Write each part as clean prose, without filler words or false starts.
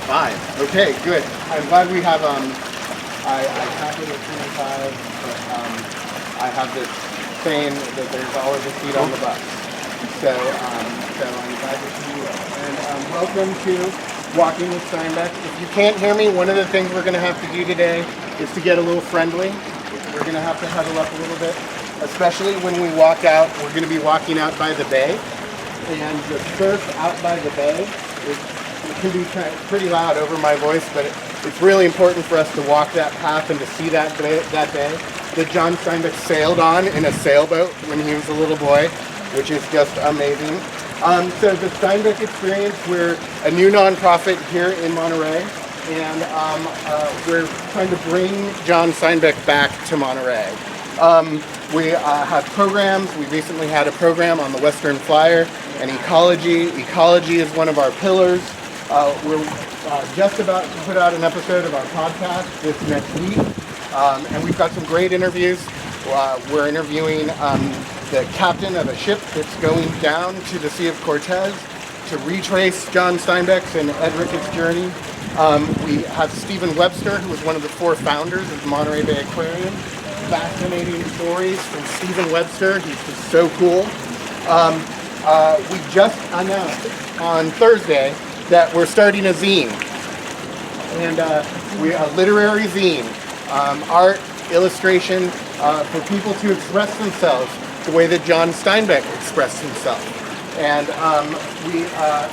5. Okay, good. I'm glad we have, I counted at 25, but I have this saying that there's always a seat on the bus. So I'm glad to see you. And welcome to Walking with Steinbeck. If you can't hear me, one of the things we're going to have to do today is to get a little friendly. We're going to have to huddle up a little bit, especially when we walk out. We're going to be walking out by the bay, and the surf out by the bay it can be pretty loud over my voice, but it's really important for us to walk that path and to see that bay that John Steinbeck sailed on in a sailboat when he was a little boy, which is just amazing. So the Steinbeck Experience, we're a new nonprofit here in Monterey, and we're trying to bring John Steinbeck back to Monterey. We have programs. We recently had a program on the Western Flyer and ecology. Ecology is one of our pillars. We're just about to put out an episode of our podcast this next week, and we've got some great interviews. We're interviewing the captain of a ship that's going down to the Sea of Cortez to retrace John Steinbeck's and Ed Ricketts' journey. We have Stephen Webster, who was one of the 4 founders of the Monterey Bay Aquarium. Fascinating stories from Stephen Webster. He's just so cool. We just announced on Thursday that we're starting a zine, and a literary zine, art, illustration, for people to express themselves the way that John Steinbeck expressed himself. And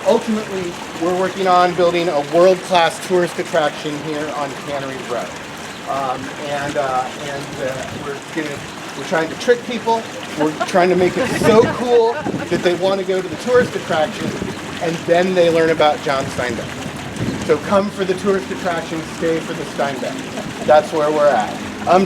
ultimately, we're working on building a world-class tourist attraction here on Cannery Row. We're trying to trick people. We're trying to make it so cool that they want to go to the tourist attraction, and then they learn about John Steinbeck. So come for the tourist attraction, stay for the Steinbeck. That's where we're at.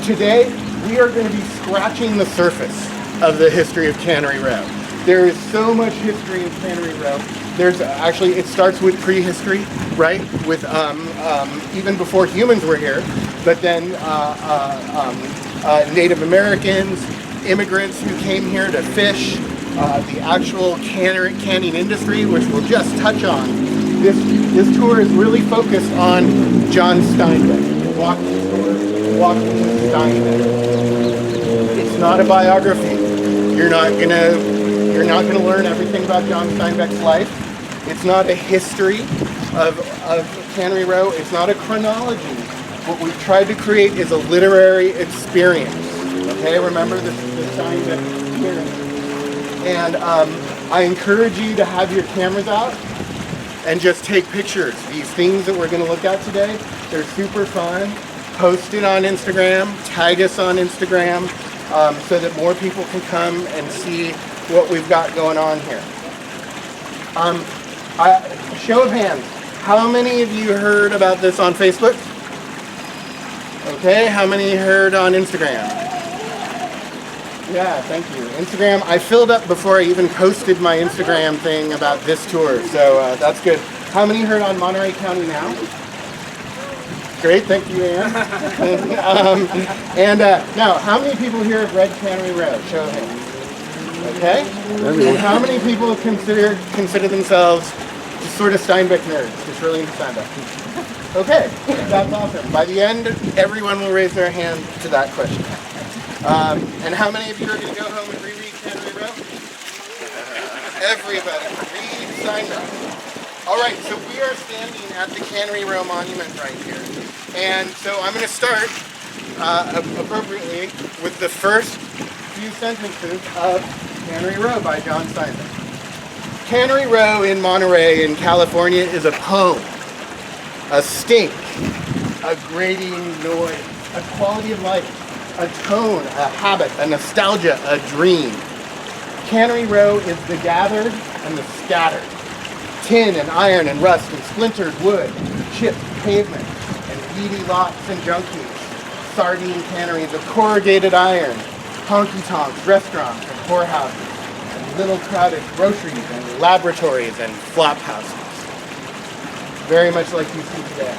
Today, we are going to be scratching the surface of the history of Cannery Row. There is so much history in Cannery Row. There's actually, it starts with prehistory, right? With even before humans were here, but then Native Americans, immigrants who came here to fish, the actual canning industry, which we'll just touch on. This tour is really focused on John Steinbeck, walking with Steinbeck. It's not a biography. You're not gonna learn everything about John Steinbeck's life. It's not a history of Cannery Row. It's not a chronology. What we've tried to create is a literary experience. Okay, remember the Steinbeck Experience. And I encourage you to have your cameras out and just take pictures. These things that we're going to look at today, they're super fun. Post it on Instagram, tag us on Instagram, so that more people can come and see what we've got going on here. Show of hands, how many of you heard about this on Facebook? Okay, how many heard on Instagram? Yeah, thank you. Instagram, I filled up before I even posted my Instagram thing about this tour, so that's good. How many heard on Monterey County Now? Great, thank you, Ann. Now, how many people here have read Cannery Row? Show of hands. Okay. And how many people consider themselves just sort of Steinbeck nerds, just really into Steinbeck? Okay, that's awesome. By the end, everyone will raise their hand to that question. And how many of you are going to go home and reread Cannery Row? Everybody, read Steinbeck. All right, so we are standing at the Cannery Row Monument right here. And so I'm going to start appropriately with the first few sentences of Cannery Row by John Steinbeck. Cannery Row in Monterey in California is a poem, a stink, a grating noise, a quality of life, a tone, a habit, a nostalgia, a dream. Cannery Row is the gathered and the scattered. Tin and iron and rust and splintered wood, chipped pavement, and weedy lots and junkies, sardine canneries of corrugated iron, honky-tonks, restaurants and whorehouses, and little crowded groceries and laboratories and flop houses. Very much like you see today.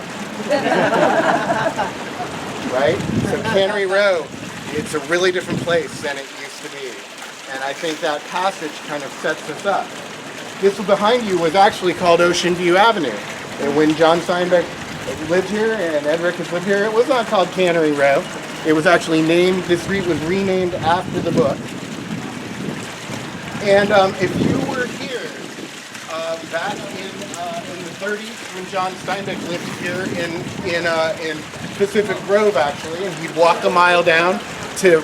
Right? So Cannery Row, it's a really different place than it used to be. And I think that passage kind of sets us up. This behind you was actually called Ocean View Avenue. And when John Steinbeck lived here and Ed Ricketts lived here, it was not called Cannery Row. It was actually named, the street was renamed after the book. And if you were here back in the 30s when John Steinbeck lived here in Pacific Grove, actually, and he'd walk a mile down to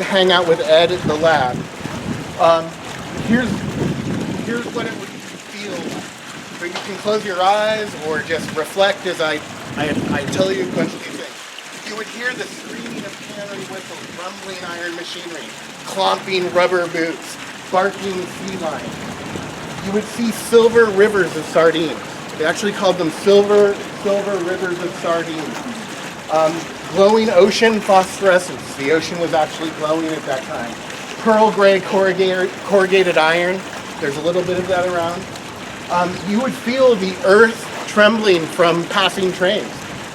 hang out with Ed at the lab. Here's what it would feel like. So you can close your eyes or just reflect as I tell you a bunch of these things. You would hear the screaming of cannery whistles, rumbling iron machinery, clomping rubber boots, barking sea lions. You would see silver rivers of sardines. They actually called them silver rivers of sardines. Glowing ocean phosphorescence. The ocean was actually glowing at that time. Pearl gray corrugated iron. There's a little bit of that around. You would feel the earth trembling from passing trains.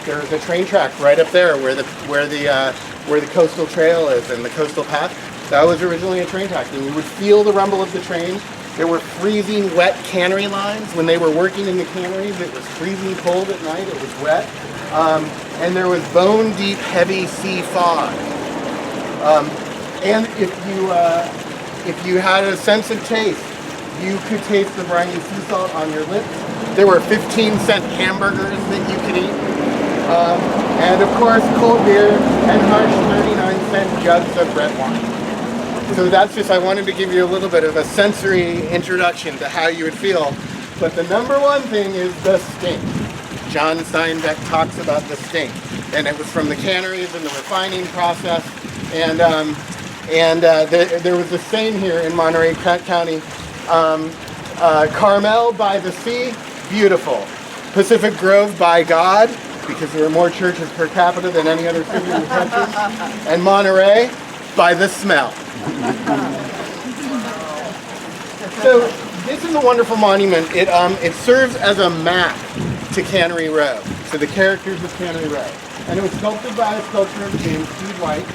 There's a train track right up there where the coastal trail is and the coastal path. That was originally a train track, and you would feel the rumble of the train. There were freezing wet cannery lines. When they were working in the canneries, it was freezing cold at night, it was wet. And there was bone deep, heavy sea fog. And if you had a sense of taste, you could taste the briny sea salt on your lips. There were 15-cent hamburgers that you could eat. And of course, cold beer and harsh 39-cent jugs of red wine. So that's just, I wanted to give you a little bit of a sensory introduction to how you would feel. But the number one thing is the stink. John Steinbeck talks about the stink. And it was from the canneries and the refining process. And there was a saying here in Monterey County, Carmel by the sea, beautiful. Pacific Grove by God, because there are more churches per capita than any other city in the country. And Monterey by the smell. So this is a wonderful monument. It serves as a map to Cannery Row, to the characters of Cannery Row. And it was sculpted by a sculptor named Steve White.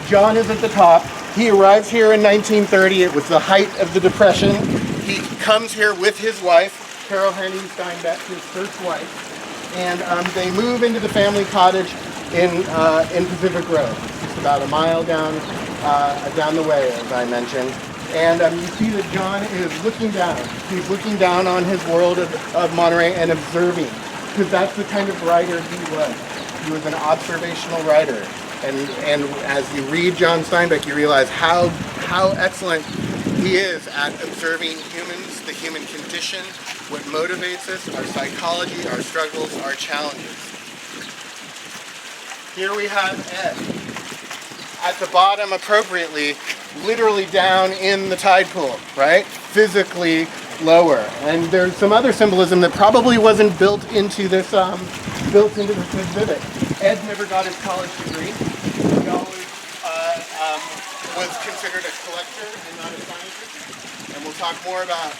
John is at the top. He arrives here in 1930. It was the height of the Depression. He comes here with his wife, Carol Henning Steinbeck, his first wife. And they move into the family cottage in Pacific Grove, just about a mile down the way, as I mentioned. And you see that John is looking down. He's looking down on his world of Monterey and observing, because that's the kind of writer he was. He was an observational writer. And as you read John Steinbeck, you realize how excellent he is at observing humans, the human condition, what motivates us, our psychology, our struggles, our challenges. Here we have Ed. At the bottom, appropriately, literally down in the tide pool, right? Physically lower. And there's some other symbolism that probably wasn't built into this exhibit. Ed never got his college degree. He always was considered a collector and not a scientist. And we'll talk more about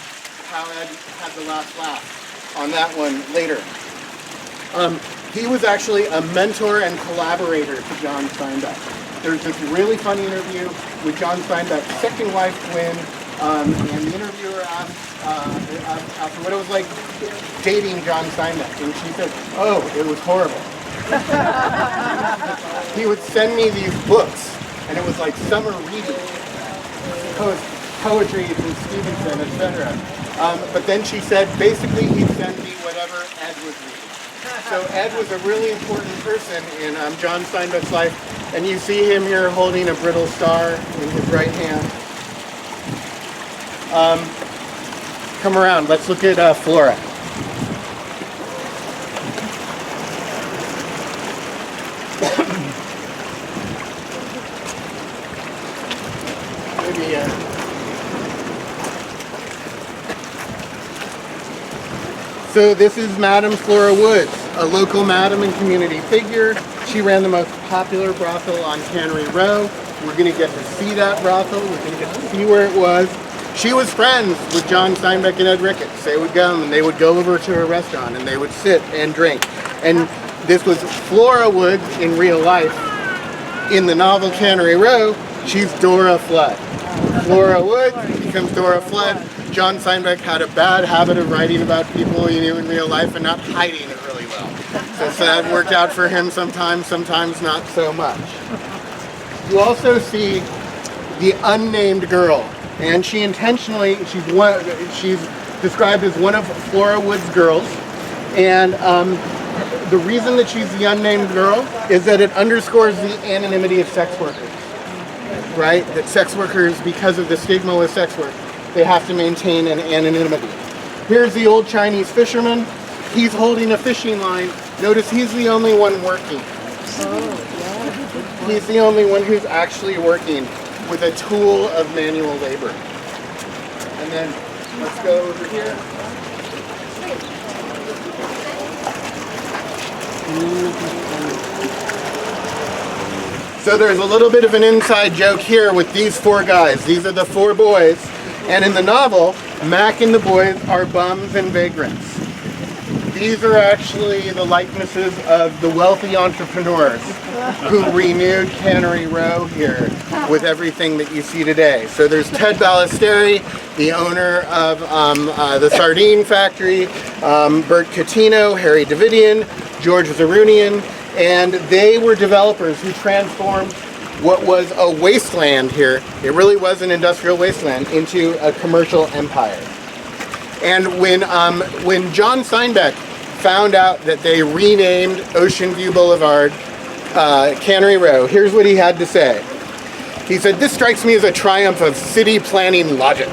how Ed had the last laugh on that one later. He was actually a mentor and collaborator to John Steinbeck. There's this really funny interview with John Steinbeck's second wife, Gwen, and the interviewer asked what it was like dating John Steinbeck, and she said, "Oh, it was horrible." He would send me these books, and it was like summer reading, poetry from Stevenson, etc. But then she said, basically, he'd send me whatever Ed was reading. So Ed was a really important person in John Steinbeck's life, and you see him here holding a brittle star in his right hand. Come around, let's look at Flora. So this is Madame Flora Woods, a local madam and community figure. She ran the most popular brothel on Cannery Row. We're going to get to see that brothel. We're going to get to see where it was. She was friends with John Steinbeck and Ed Ricketts. They would come and they would go over to a restaurant and they would sit and drink. And this was Flora Woods in real life. In the novel Cannery Row, she's Dora Flood. Flora Woods becomes Dora Flood. John Steinbeck had a bad habit of writing about people he knew in real life and not hiding it really well. So that worked out for him sometimes, sometimes not so much. You also see the unnamed girl, and she intentionally, she's described as one of Flora Wood's girls, and the reason that she's the unnamed girl is that it underscores the anonymity of sex workers, right? That sex workers, because of the stigma with sex work, they have to maintain an anonymity. Here's the old Chinese fisherman. He's holding a fishing line. Notice he's the only one working. He's the only one who's actually working with a tool of manual labor. And then let's go over here. So there's a little bit of an inside joke here with these four guys. These are the four boys. And in the novel, Mack and the boys are bums and vagrants. These are actually the likenesses of the wealthy entrepreneurs who renewed Cannery Row here with everything that you see today. So there's Ted Ballesteri, the owner of the sardine factory, Bert Catino, Harry Davidian, George Zarunian, and they were developers who transformed what was a wasteland here, it really was an industrial wasteland, into a commercial empire. And when John Steinbeck found out that they renamed Ocean View Boulevard Cannery Row, here's what he had to say. He said, "This strikes me as a triumph of city planning logic.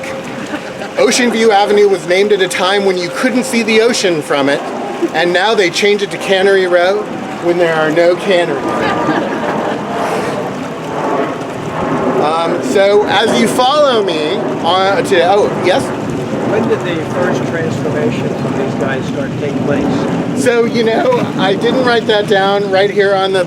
Ocean View Avenue was named at a time when you couldn't see the ocean from it, and now they change it to Cannery Row when there are no canneries." So as you follow me on to, oh, yes? When did the first transformation of these guys start taking place? So, you know, I didn't write that down right here on the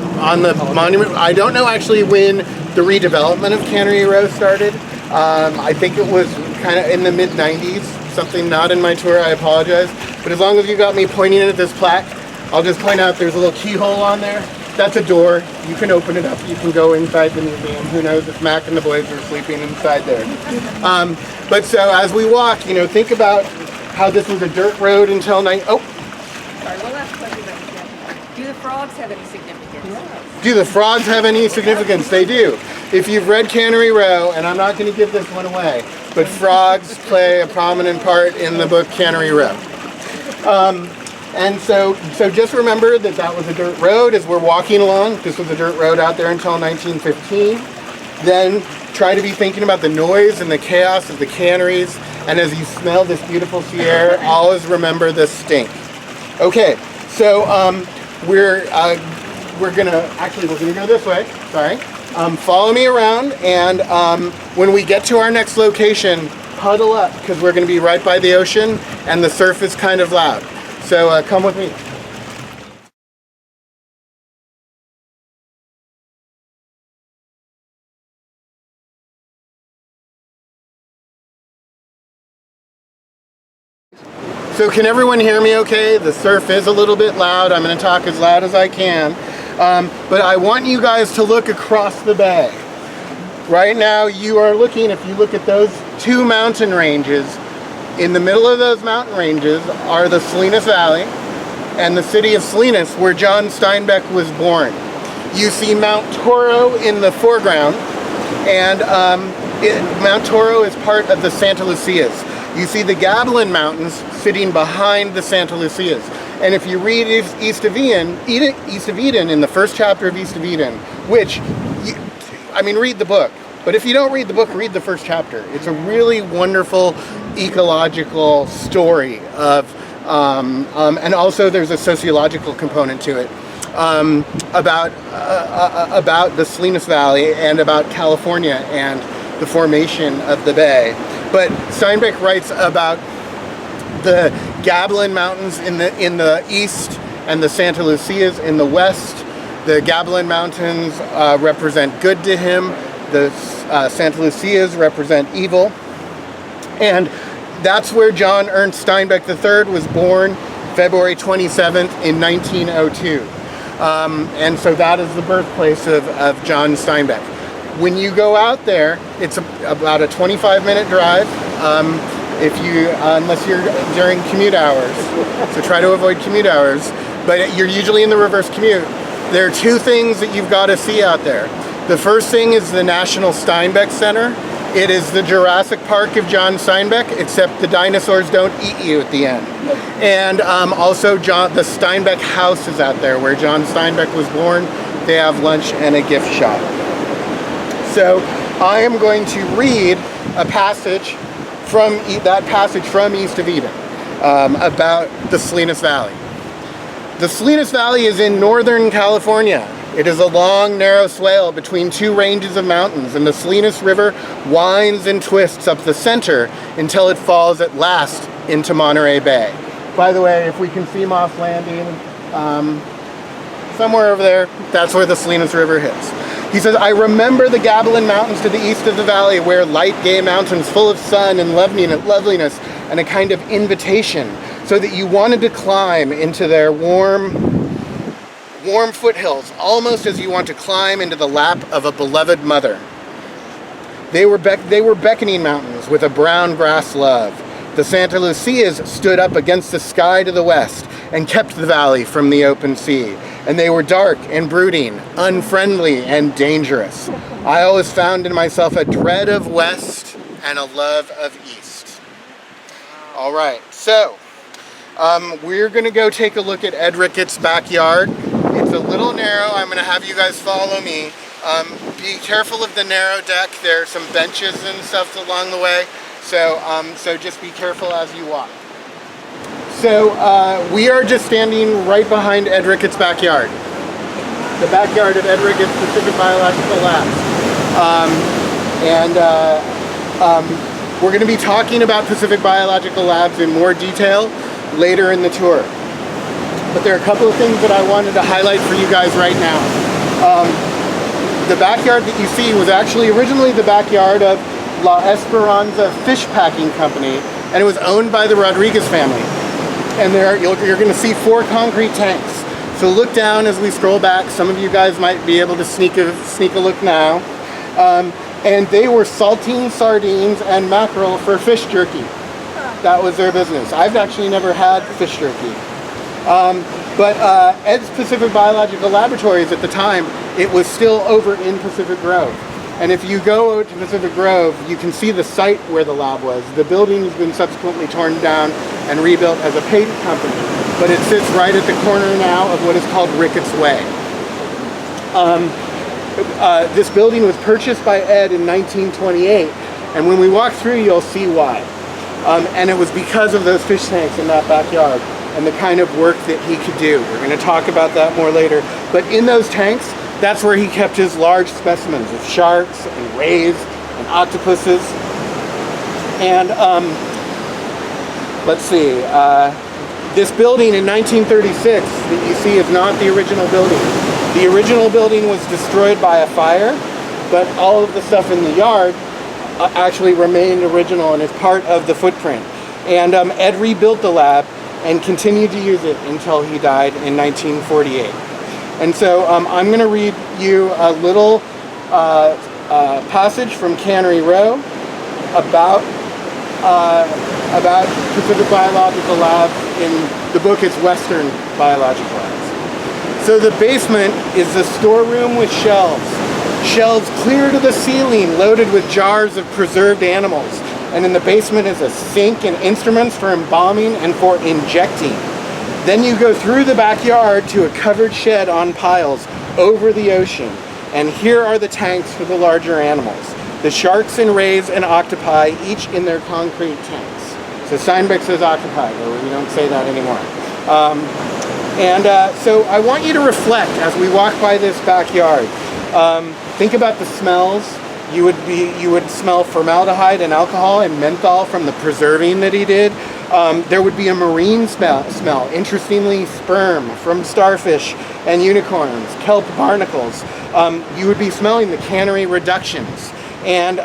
monument. I don't know actually when the redevelopment of Cannery Row started. I think it was kind of in the mid-90s, something not in my tour, I apologize. But as long as you got me pointing at this plaque, I'll just point out there's a little keyhole on there. That's a door. You can open it up. You can go inside the museum. Who knows if Mack and the boys are sleeping inside there. But so as we walk, you know, think about how this was a dirt road until Sorry, one last question about the Do the frogs have any significance? Do the frogs have any significance? They do. If you've read Cannery Row, and I'm not going to give this one away, but frogs play a prominent part in the book Cannery Row. And so just remember that that was a dirt road as we're walking along. This was a dirt road out there until 1915. Then try to be thinking about the noise and the chaos of the canneries. And as you smell this beautiful sea air, always remember the stink. Okay, so we're gonna go this way. Sorry. Follow me around, and when we get to our next location, huddle up because we're going to be right by the ocean, and the surf is kind of loud. So come with me. So can everyone hear me okay? The surf is a little bit loud. I'm going to talk as loud as I can. But I want you guys to look across the bay. Right now you are looking, if you look at those two mountain ranges, in the middle of those mountain ranges are the Salinas Valley and the city of Salinas, where John Steinbeck was born. You see Mount Toro in the foreground, and Mount Toro is part of the Santa Lucias. You see the Gabilan Mountains sitting behind the Santa Lucias. And if you read East of Eden in the first chapter of East of Eden, read the book. But if you don't read the book, read the first chapter. It's a really wonderful ecological story of, and also there's a sociological component to it about the Salinas Valley and about California and the formation of the bay. But Steinbeck writes about the Gabilan Mountains in the east and the Santa Lucias in the west. The Gabilan Mountains represent good to him. The Santa Lucias represent evil. And that's where John Ernst Steinbeck III was born, February 27th in 1902. And so that is the birthplace of John Steinbeck. When you go out there, it's about a 25-minute drive. unless you're during commute hours. So try to avoid commute hours, but you're usually in the reverse commute. There are two things that you've got to see out there. The first thing is the National Steinbeck Center. It is the Jurassic Park of John Steinbeck, except the dinosaurs don't eat you at the end. And also the Steinbeck house is out there where John Steinbeck was born. They have lunch and a gift shop. So I am going to read a passage from East of Eden about the Salinas Valley. The Salinas Valley is in northern California. It is a long, narrow swale between two ranges of mountains, and the Salinas River winds and twists up the center until it falls at last into Monterey Bay. By the way, if we can see Moss Landing, somewhere over there, that's where the Salinas River hits. He says, I remember the Gabilan Mountains to the east of the valley, where light, gay mountains full of sun and loveliness and a kind of invitation, so that you wanted to climb into their warm foothills, almost as you want to climb into the lap of a beloved mother. They were beckoning mountains with a brown grass love. The Santa Lucias stood up against the sky to the west and kept the valley from the open sea. And they were dark and brooding, unfriendly and dangerous. I always found in myself a dread of west and a love of east. All right, so we're going to go take a look at Ed Ricketts' backyard. It's a little narrow. I'm going to have you guys follow me. Be careful of the narrow deck. There are some benches and stuff along the way. So just be careful as you walk. So we are just standing right behind Ed Ricketts' backyard. The backyard of Ed Ricketts Pacific Biological Labs. We're going to be talking about Pacific Biological Labs in more detail later in the tour. But there are a couple of things that I wanted to highlight for you guys right now. The backyard that you see was actually originally the backyard of La Esperanza Fish Packing Company, and it was owned by the Rodriguez family. And you're going to see 4 concrete tanks. So look down as we scroll back. Some of you guys might be able to sneak a look now. And they were salting sardines and mackerel for fish jerky. That was their business. I've actually never had fish jerky. But Ed's Pacific Biological Laboratories at the time, it was still over in Pacific Grove. And if you go to Pacific Grove, you can see the site where the lab was. The building has been subsequently torn down and rebuilt as a paint company, but it sits right at the corner now of what is called Ricketts Way. This building was purchased by Ed in 1928, and when we walk through, you'll see why. And it was because of those fish tanks in that backyard and the kind of work that he could do. We're going to talk about that more later. But in those tanks, that's where he kept his large specimens of sharks and rays and octopuses. And let's see, this building in 1936 that you see is not the original building. The original building was destroyed by a fire, but all of the stuff in the yard actually remained original and is part of the footprint. And Ed rebuilt the lab and continued to use it until he died in 1948. And so I'm going to read you a little passage from Cannery Row about Pacific Biological Labs. In the book, it's Western Biological Labs. So the basement is the storeroom with shelves. Shelves clear to the ceiling, loaded with jars of preserved animals. And in the basement is a sink and instruments for embalming and for injecting. Then you go through the backyard to a covered shed on piles over the ocean. And here are the tanks for the larger animals. The sharks and rays and octopi, each in their concrete tanks. So Steinbeck says octopi, but we don't say that anymore. So I want you to reflect as we walk by this backyard. Think about the smells. You would smell formaldehyde and alcohol and menthol from the preserving that he did. There would be a marine smell, interestingly sperm from starfish and unicorns, kelp barnacles. You would be smelling the cannery reductions. And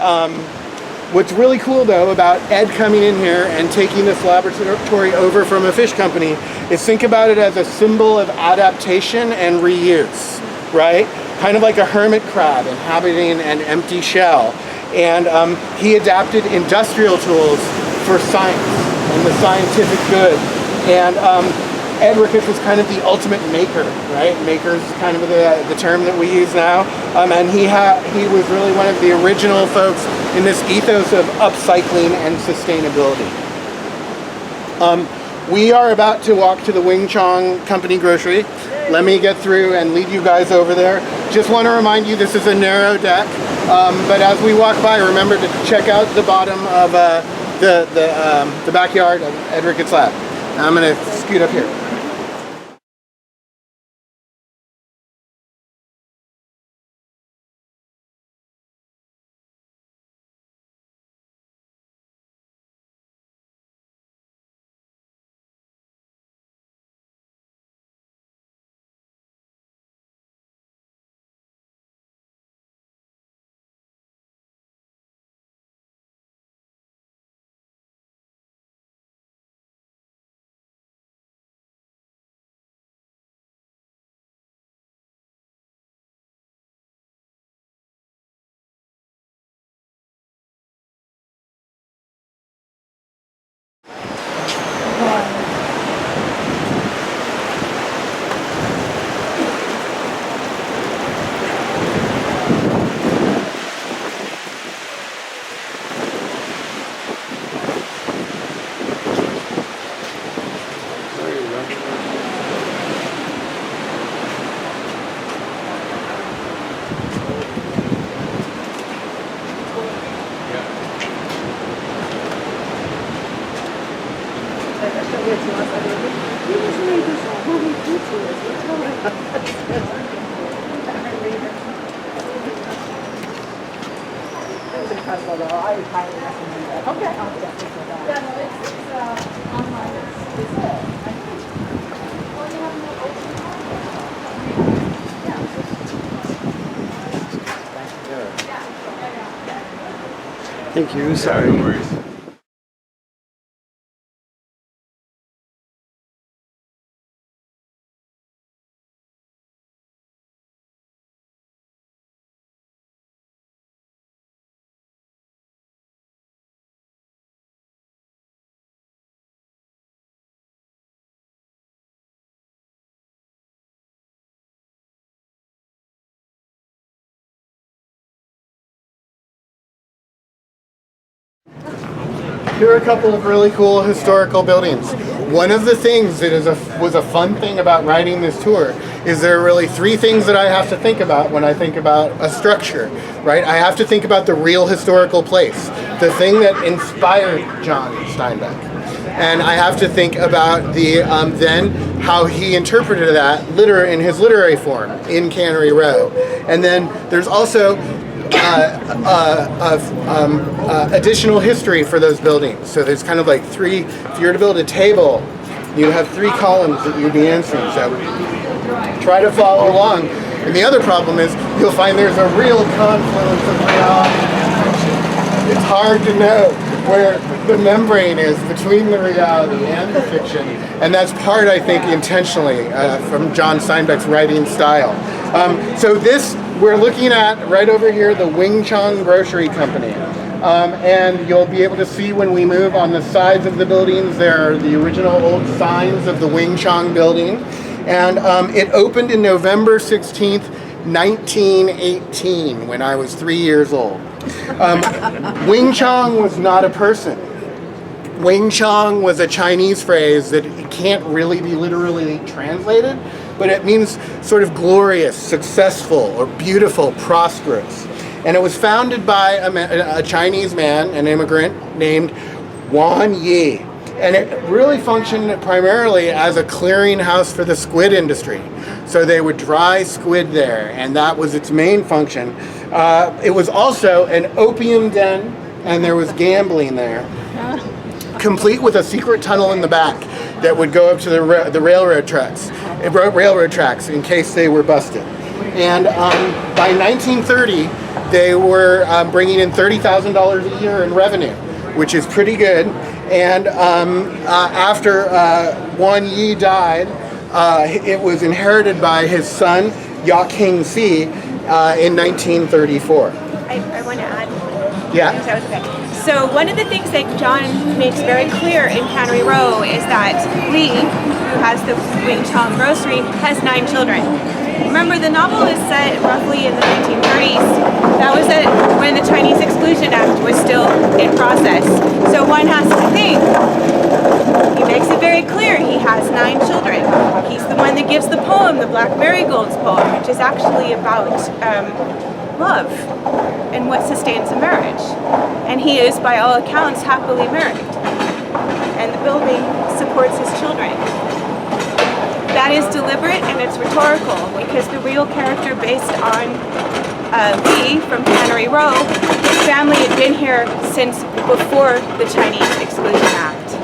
what's really cool though about Ed coming in here and taking this laboratory over from a fish company is think about it as a symbol of adaptation and reuse, right? Kind of like a hermit crab inhabiting an empty shell. And he adapted industrial tools for science and the scientific good. And Ed Ricketts was kind of the ultimate maker, right? Maker is kind of the term that we use now. And he was really one of the original folks in this ethos of upcycling and sustainability. We are about to walk to the Wing Chong Company Grocery. Let me get through and lead you guys over there. Just want to remind you this is a narrow deck, but as we walk by, remember to check out the bottom of the backyard of Ed Ricketts' lab. I'm going to scoot up here. Thank you. Sorry. No worries. Here are a couple of really cool historical buildings. One of the things that was a fun thing about writing this tour is there are really three things that I have to think about when I think about a structure, right? I have to think about the real historical place, the thing that inspired John Steinbeck. And I have to think about the then how he interpreted that in his literary form in Cannery Row. And then there's also additional history for those buildings. So there's kind of like three, if you were to build a table, you have three columns that you'd be answering. So try to follow along. And the other problem is you'll find there's a real confluence of reality and fiction. It's hard to know where the membrane is between the reality and the fiction. And that's part, I think, intentionally from John Steinbeck's writing style. So this, we're looking at right over here, the Wing Chong Grocery Company. And you'll be able to see when we move on the sides of the buildings, there are the original old signs of the Wing Chong building. And it opened in November 16th, 1918, when I was 3 years old. Wing Chong was not a person. Wing Chong was a Chinese phrase that can't really be literally translated, but it means sort of glorious, successful, or beautiful, prosperous. And it was founded by a Chinese man, an immigrant named Wan Yi. And it really functioned primarily as a clearinghouse for the squid industry. So they would dry squid there, and that was its main function. It was also an opium den, and there was gambling there, complete with a secret tunnel in the back that would go up to the railroad tracks in case they were busted. And by 1930, they were bringing in $30,000 a year in revenue, which is pretty good. And after Wan Yi died, it was inherited by his son, Ya King Si, in 1934. I want to add. Yeah. That was okay. So one of the things that John makes very clear in Cannery Row is that Lee, who has the Wing Chong grocery, has 9 children. Remember, the novel is set roughly in the 1930s. That was when the Chinese Exclusion Act was still in process. So one has to think, he makes it very clear he has 9 children. He's the one that gives the poem, the Black Marigolds poem, which is actually about love and what sustains a marriage. And he is, by all accounts, happily married. And the building supports his children. That is deliberate and it's rhetorical because the real character based on Lee from Cannery Row, his family had been here since before the Chinese Exclusion Act.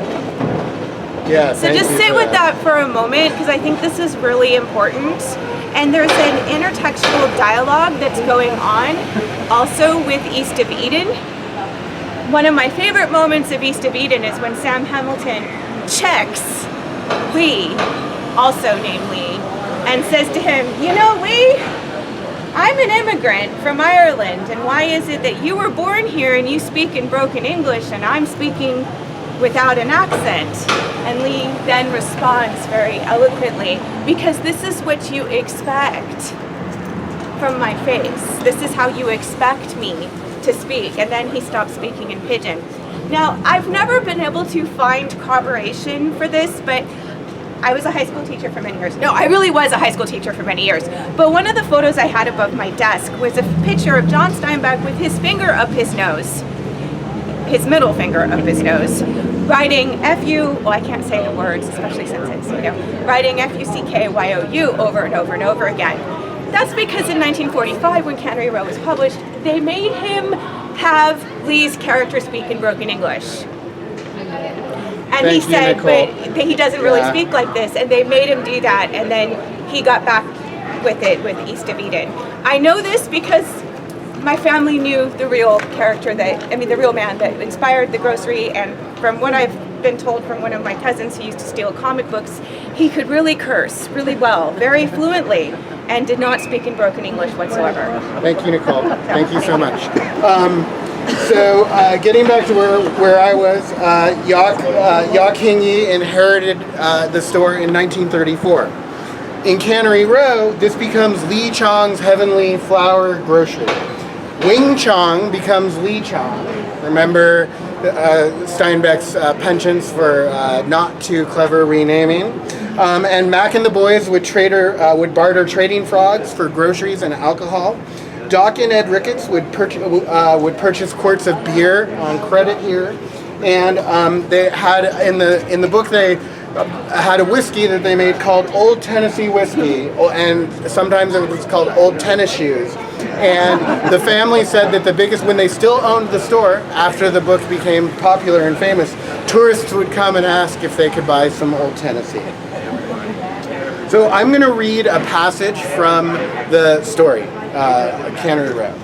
Yeah, so just sit with that for a moment because I think this is really important. And there's an intertextual dialogue that's going on also with East of Eden. One of my favorite moments of East of Eden is when Sam Hamilton checks Lee, also named Lee, and says to him, you know, Lee, I'm an immigrant from Ireland, and why is it that you were born here and you speak in broken English and I'm speaking without an accent? And Lee then responds very eloquently, because this is what you expect from my face. This is how you expect me to speak. And then he stops speaking in Pidgin. Now, I've never been able to find corroboration for this, but I was a high school teacher for many years. No, I really was a high school teacher for many years. But one of the photos I had above my desk was a picture of John Steinbeck with his finger up his nose, his middle finger up his nose, writing F-U, well, I can't say the words, especially since it's, writing F-U-C-K-Y-O-U over and over and over again. That's because in 1945, when Cannery Row was published, they made him have Lee's character speak in broken English. And he said, but he doesn't really speak like this, and they made him do that, and then he got back with it with East of Eden. I know this because my family knew the real character the real man that inspired the grocery, and from what I've been told from one of my cousins who used to steal comic books, he could really curse really well, very fluently, and did not speak in broken English whatsoever. Thank you, Nicole. Thank you so much. So getting back to where I was, Ya King Yi inherited the store in 1934. In Cannery Row, this becomes Lee Chong's Heavenly Flower Grocery. Wing Chong becomes Lee Chong. Remember Steinbeck's penchants for not too clever renaming. And Mack and the boys would barter trading frogs for groceries and alcohol. Doc and Ed Ricketts would purchase quarts of beer on credit here, and they had in the book they had a whiskey that they made called Old Tennessee Whiskey, and sometimes it was called Old Tennis Shoes. And the family said that when they still owned the store after the book became popular and famous, tourists would come and ask if they could buy some Old Tennessee. So I'm going to read a passage from the story, Cannery Row,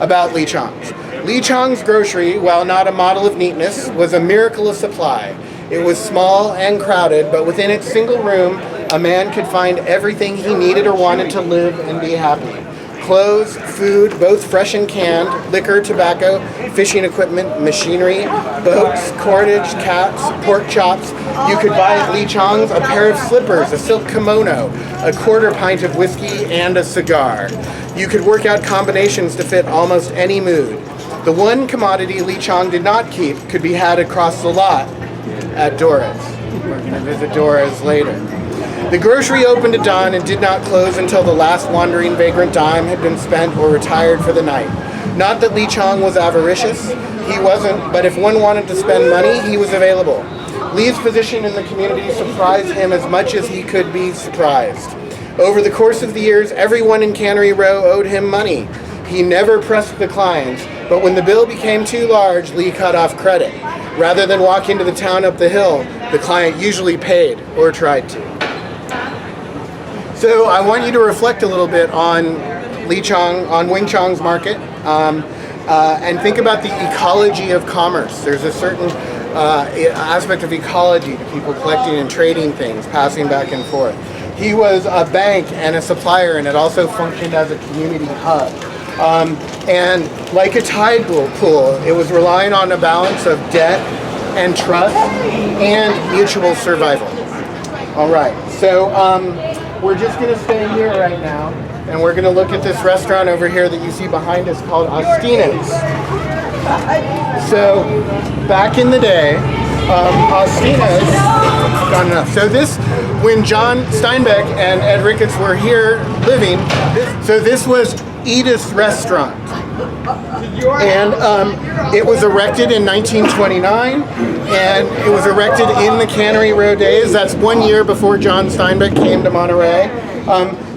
about Lee Chong's. Lee Chong's grocery, while not a model of neatness, was a miracle of supply. It was small and crowded, but within its single room, a man could find everything he needed or wanted to live and be happy. Clothes, food, both fresh and canned, liquor, tobacco, fishing equipment, machinery, boats, cordage, cats, pork chops. You could buy at Lee Chong's a pair of slippers, a silk kimono, a quarter pint of whiskey, and a cigar. You could work out combinations to fit almost any mood. The one commodity Lee Chong did not keep could be had across the lot at Dora's. We're going to visit Dora's later. The grocery opened at dawn and did not close until the last wandering vagrant dime had been spent or retired for the night. Not that Lee Chong was avaricious, he wasn't, but if one wanted to spend money, he was available. Lee's position in the community surprised him as much as he could be surprised. Over the course of the years, everyone in Cannery Row owed him money. He never pressed the clients, but when the bill became too large, Lee cut off credit. Rather than walk into the town up the hill, the client usually paid or tried to. So I want you to reflect a little bit on Lee Chong, on Wing Chong's market, and think about the ecology of commerce. There's a certain aspect of ecology to people collecting and trading things, passing back and forth. He was a bank and a supplier, and it also functioned as a community hub. And like a tide pool, it was relying on a balance of debt and trust and mutual survival. All right, so we're just going to stay here right now, and we're going to look at this restaurant over here that you see behind us called Ostina's. So back in the day, Ostina's, gone enough. So this, when John Steinbeck and Ed Ricketts were here living, this was Edith's Restaurant. And it was erected in 1929, and it was erected in the Cannery Row days. That's 1 year before John Steinbeck came to Monterey.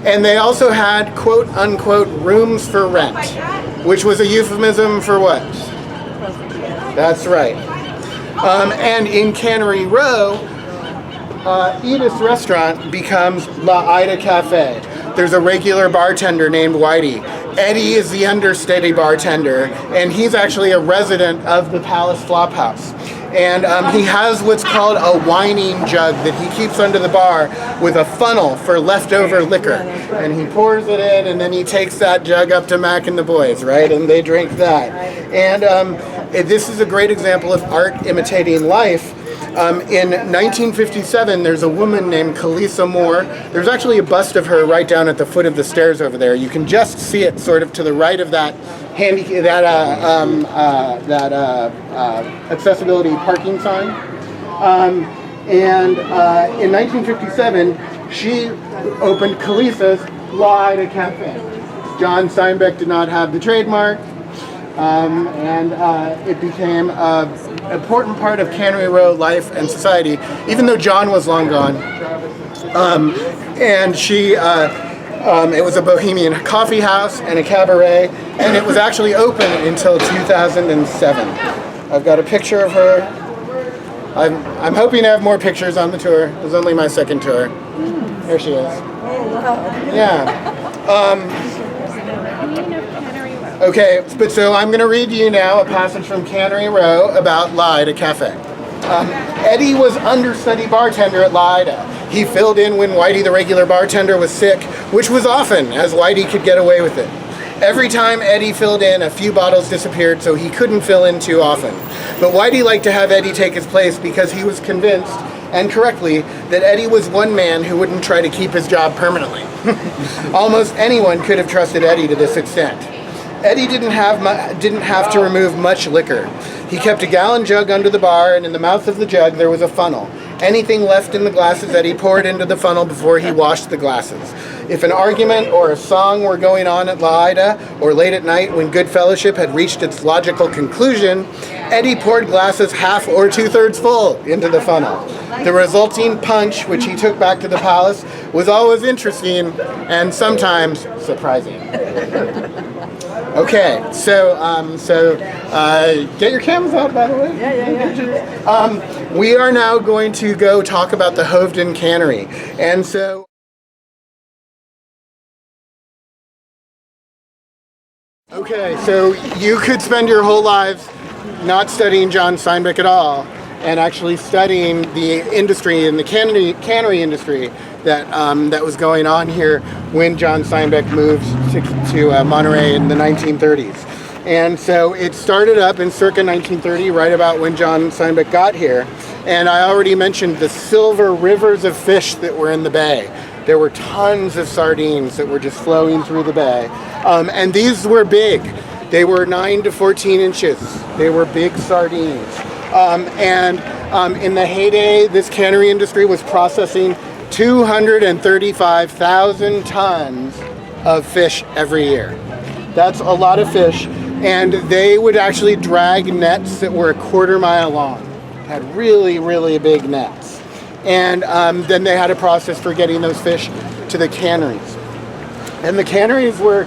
And they also had quote unquote rooms for rent, which was a euphemism for what? That's right. And in Cannery Row, Edith's Restaurant becomes La Ida Cafe. There's a regular bartender named Whitey. Eddie is the understudy bartender, and he's actually a resident of the Palace Flophouse. And he has what's called a whining jug that he keeps under the bar with a funnel for leftover liquor. And he pours it in, and then he takes that jug up to Mack and the boys, right? And they drink that. And this is a great example of art imitating life. In 1957, there's a woman named Kalisa Moore. There's actually a bust of her right down at the foot of the stairs over there. You can just see it sort of to the right of that accessibility parking sign. In 1957, she opened Kalisa's La Ida Cafe. John Steinbeck did not have the trademark. And it became an important part of Cannery Row life and society, even though John was long gone. And she, it was a bohemian coffee house and a cabaret, and it was actually open until 2007. I've got a picture of her. I'm hoping to have more pictures on the tour. It was only my second tour. There she is. Yeah. Okay, but so I'm going to read you now a passage from Cannery Row about La Ida Cafe. Eddie was understudy bartender at La Ida. He filled in when Whitey, the regular bartender, was sick, which was often, as Whitey could get away with it. Every time Eddie filled in, a few bottles disappeared, so he couldn't fill in too often. But Whitey liked to have Eddie take his place because he was convinced, and correctly, that Eddie was one man who wouldn't try to keep his job permanently. Almost anyone could have trusted Eddie to this extent. Eddie didn't have to remove much liquor. He kept a gallon jug under the bar, and in the mouth of the jug there was a funnel. Anything left in the glasses Eddie poured into the funnel before he washed the glasses. If an argument or a song were going on at La Ida, or late at night when good fellowship had reached its logical conclusion, Eddie poured glasses half or 2/3 full into the funnel. The resulting punch, which he took back to the palace, was always interesting and sometimes surprising. Okay, so get your cameras out, by the way. Yeah. We are now going to go talk about the Hovden Cannery, and so. Okay, so you could spend your whole lives not studying John Steinbeck at all, and actually studying the industry and the cannery industry that was going on here when John Steinbeck moved to Monterey in the 1930s. And so it started up in circa 1930, right about when John Steinbeck got here. And I already mentioned the silver rivers of fish that were in the bay. There were tons of sardines that were just flowing through the bay. And these were big. They were 9 to 14 inches. They were big sardines. In the heyday, this cannery industry was processing 235,000 tons of fish every year. That's a lot of fish. And they would actually drag nets that were 1/4 mile long. Had really, really big nets. And then they had a process for getting those fish to the canneries. And the canneries were,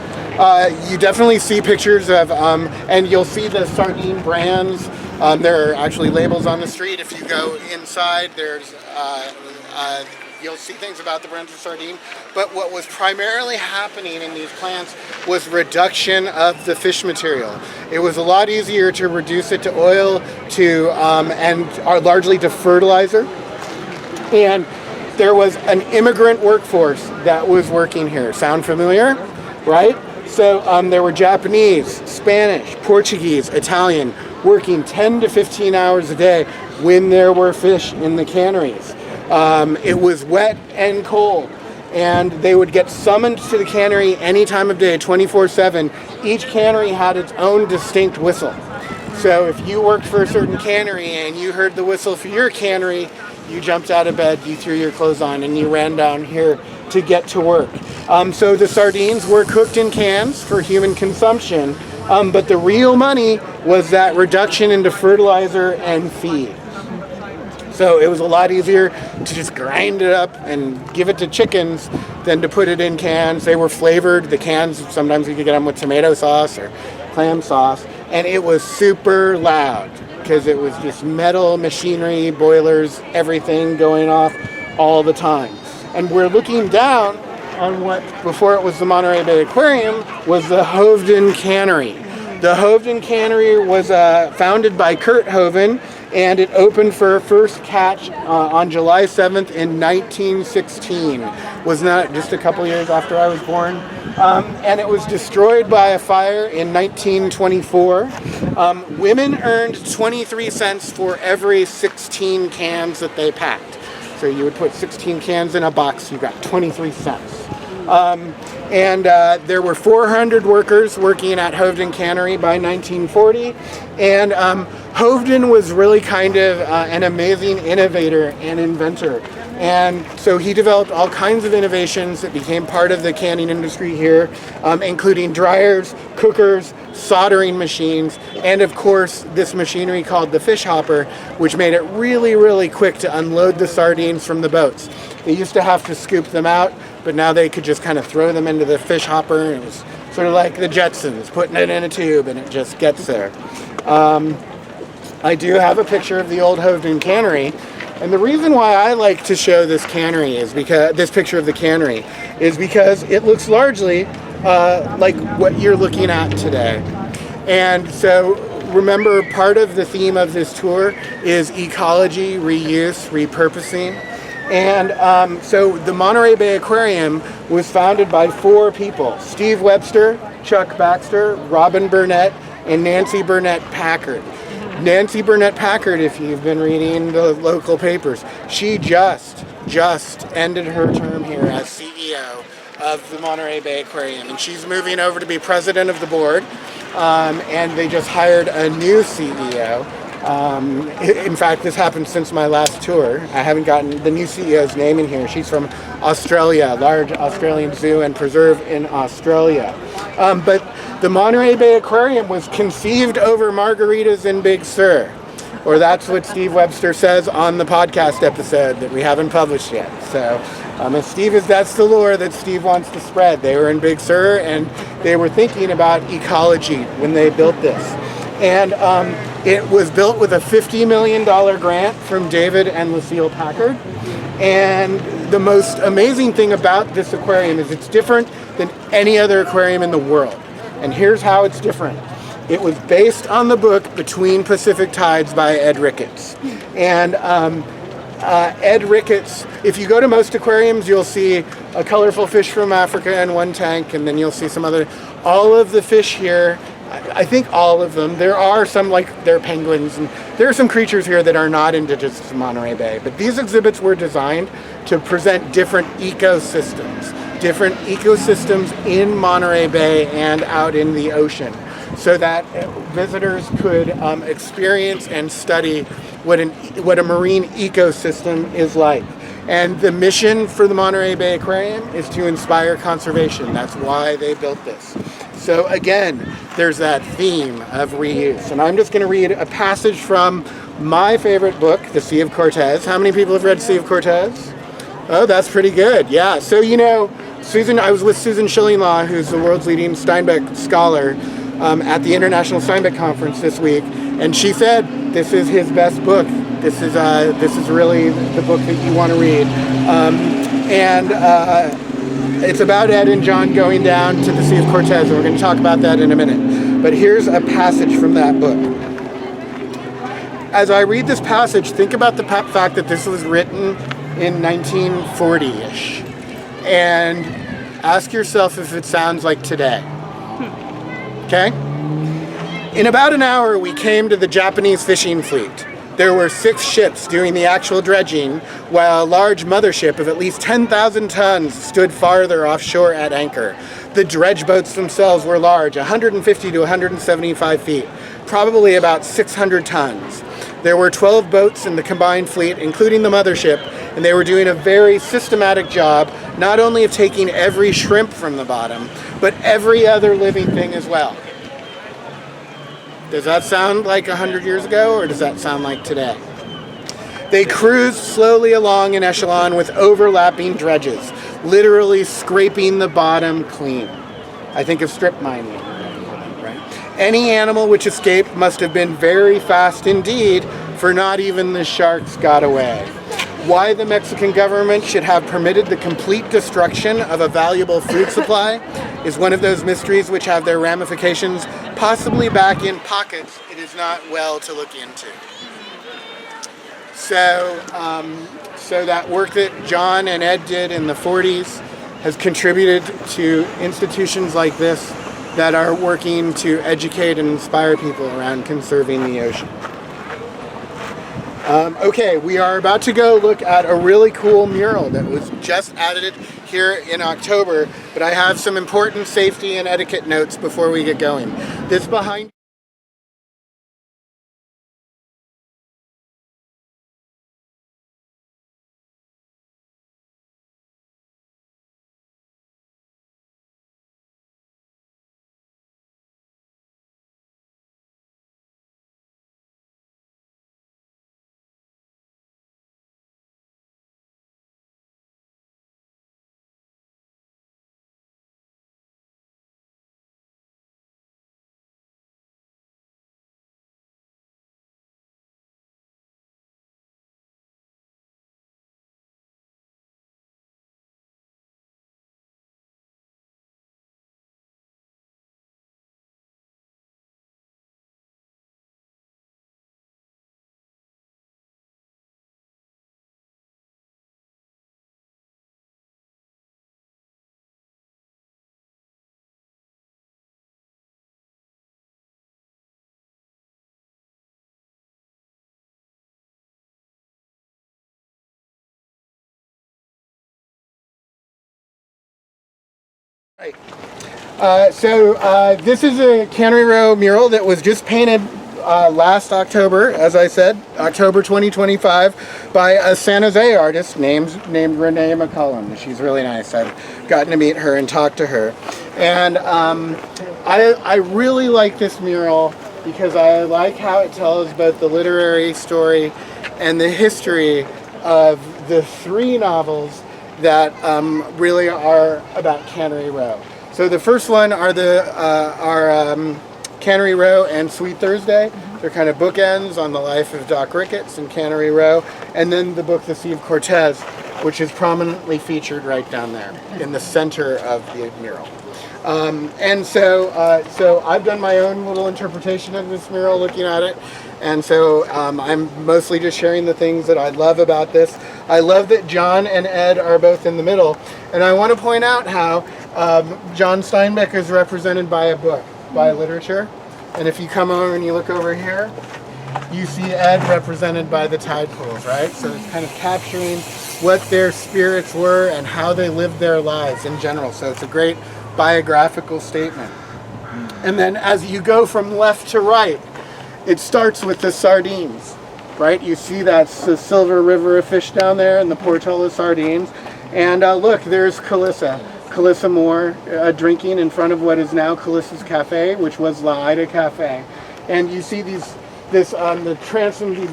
you definitely see pictures of, and you'll see the sardine brands. There are actually labels on the street. If you go inside, there's, you'll see things about the brands of sardine. But what was primarily happening in these plants was reduction of the fish material. It was a lot easier to reduce it to oil, and largely to fertilizer. And there was an immigrant workforce that was working here. Sound familiar? Right? So there were Japanese, Spanish, Portuguese, Italian, working 10 to 15 hours a day when there were fish in the canneries. It was wet and cold, and they would get summoned to the cannery any time of day, 24/7. Each cannery had its own distinct whistle. So if you worked for a certain cannery and you heard the whistle for your cannery, you jumped out of bed, you threw your clothes on, and you ran down here to get to work. So the sardines were cooked in cans for human consumption, but the real money was that reduction into fertilizer and feed. So it was a lot easier to just grind it up and give it to chickens than to put it in cans. They were flavored. The cans, sometimes you could get them with tomato sauce or clam sauce. And it was super loud because it was just metal machinery, boilers, everything going off all the time. And we're looking down on what, before it was the Monterey Bay Aquarium, was the Hovden Cannery. The Hovden Cannery was founded by Kurt Hoven, and it opened for first catch on July 7th in 1916. Was not just a couple years after I was born. And it was destroyed by a fire in 1924. Women earned 23 cents for every 16 cans that they packed. So you would put 16 cans in a box, you got 23 cents. And there were 400 workers working at Hovden Cannery by 1940. And Hovden was really kind of an amazing innovator and inventor. And so he developed all kinds of innovations that became part of the canning industry here, including dryers, cookers, soldering machines, and of course this machinery called the fish hopper, which made it really, really quick to unload the sardines from the boats. They used to have to scoop them out, but now they could just kind of throw them into the fish hopper, and it was sort of like the Jetsons, putting it in a tube and it just gets there. I do have a picture of the old Hovden Cannery. And the reason why I like to show this cannery is because this picture of the cannery is because it looks largely like what you're looking at today. And so remember, part of the theme of this tour is ecology, reuse, repurposing. And so the Monterey Bay Aquarium was founded by 4 people: Steve Webster, Chuck Baxter, Robin Burnett, and Nancy Burnett Packard. Nancy Burnett Packard, if you've been reading the local papers, she just ended her term here as CEO of the Monterey Bay Aquarium, and she's moving over to be president of the board, and they just hired a new CEO. In fact, this happened since my last tour. I haven't gotten the new CEO's name in here. She's from Australia, large Australian zoo and preserve in Australia. But the Monterey Bay Aquarium was conceived over margaritas in Big Sur, or that's what Steve Webster says on the podcast episode that we haven't published yet. So if that's the lore that Steve wants to spread. They were in Big Sur and they were thinking about ecology when they built this. And it was built with a $50 million grant from David and Lucille Packard. And the most amazing thing about this aquarium is it's different than any other aquarium in the world. And here's how it's different. It was based on the book Between Pacific Tides by Ed Ricketts. And Ed Ricketts, if you go to most aquariums, you'll see a colorful fish from Africa in one tank, and then you'll see some other. All of the fish here, I think all of them, there are some, like there are penguins, and there are some creatures here that are not indigenous to Monterey Bay. But these exhibits were designed to present different ecosystems in Monterey Bay and out in the ocean, so that visitors could experience and study what a marine ecosystem is like. And the mission for the Monterey Bay Aquarium is to inspire conservation. That's why they built this. So again, there's that theme of reuse. And I'm just going to read a passage from my favorite book, The Sea of Cortez. How many people have read Sea of Cortez? Oh, that's pretty good. Yeah. So, I was with Susan Schillinglaw, who's the world's leading Steinbeck scholar, at the International Steinbeck Conference this week, and she said this is his best book. This is really the book that you want to read, and it's about Ed and John going down to the Sea of Cortez, and we're going to talk about that in a minute. But here's a passage from that book. As I read this passage, think about the fact that this was written in 1940-ish, and ask yourself if it sounds like today. okay? In about an hour, we came to the Japanese fishing fleet. There were 6 ships doing the actual dredging, while a large mothership of at least 10,000 tons stood farther offshore at anchor. The dredge boats themselves were large, 150 to 175 feet, probably about 600 tons. There were 12 boats in the combined fleet, including the mothership, and they were doing a very systematic job, not only of taking every shrimp from the bottom, but every other living thing as well. Does that sound like 100 years ago, or does that sound like today? They cruised slowly along in echelon with overlapping dredges, literally scraping the bottom clean. I think of strip mining, right? Any animal which escaped must have been very fast indeed, for not even the sharks got away. Why the Mexican government should have permitted the complete destruction of a valuable food supply is one of those mysteries which have their ramifications possibly back in pockets it is not well to look into. So that work that John and Ed did in the 40s has contributed to institutions like this that are working to educate and inspire people around conserving the ocean. Okay, we are about to go look at a really cool mural that was just added here in October, but I have some important safety and etiquette notes before we get going. This behind this is a Cannery Row mural that was just painted last October, as I said, October 2025, by a San Jose artist named Renee McCullum. She's really nice. I've gotten to meet her and talk to her. And I really like this mural because I like how it tells both the literary story and the history of the 3 novels that really are about Cannery Row. So the first one are Cannery Row and Sweet Thursday. They're kind of bookends on the life of Doc Ricketts and Cannery Row. And then the book The Sea of Cortez, which is prominently featured right down there in the center of the mural. So I've done my own little interpretation of this mural looking at it. And so I'm mostly just sharing the things that I love about this. I love that John and Ed are both in the middle. And I want to point out how John Steinbeck is represented by a book, by literature. And if you come over and you look over here, you see Ed represented by the tide pools, right? So it's kind of capturing what their spirits were and how they lived their lives in general. So it's a great biographical statement. And then as you go from left to right, it starts with the sardines, right? You see that's the Silver River of fish down there and the Portola sardines. And look, there's Calissa Moore drinking in front of what is now Calissa's Cafe, which was La Ida Cafe. And you see these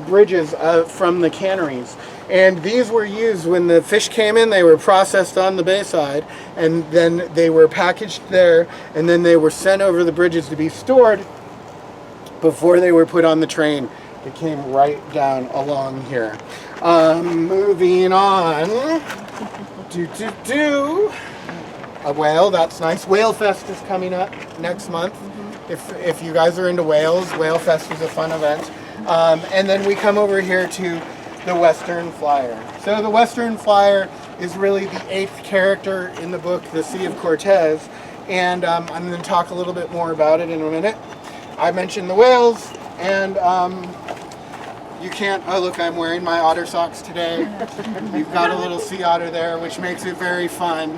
bridges from the canneries. And these were used when the fish came in, they were processed on the bayside, and then they were packaged there, and then they were sent over the bridges to be stored before they were put on the train. It came right down along here. Moving on. A whale, that's nice. Whale Fest is coming up next month. If you guys are into whales, Whale Fest is a fun event. And then we come over here to the Western Flyer. So the Western Flyer is really the 8th character in the book, The Sea of Cortez. and I'm going to talk a little bit more about it in a minute. I mentioned the whales, and you can't, oh look, I'm wearing my otter socks today. You've got a little sea otter there, which makes it very fun.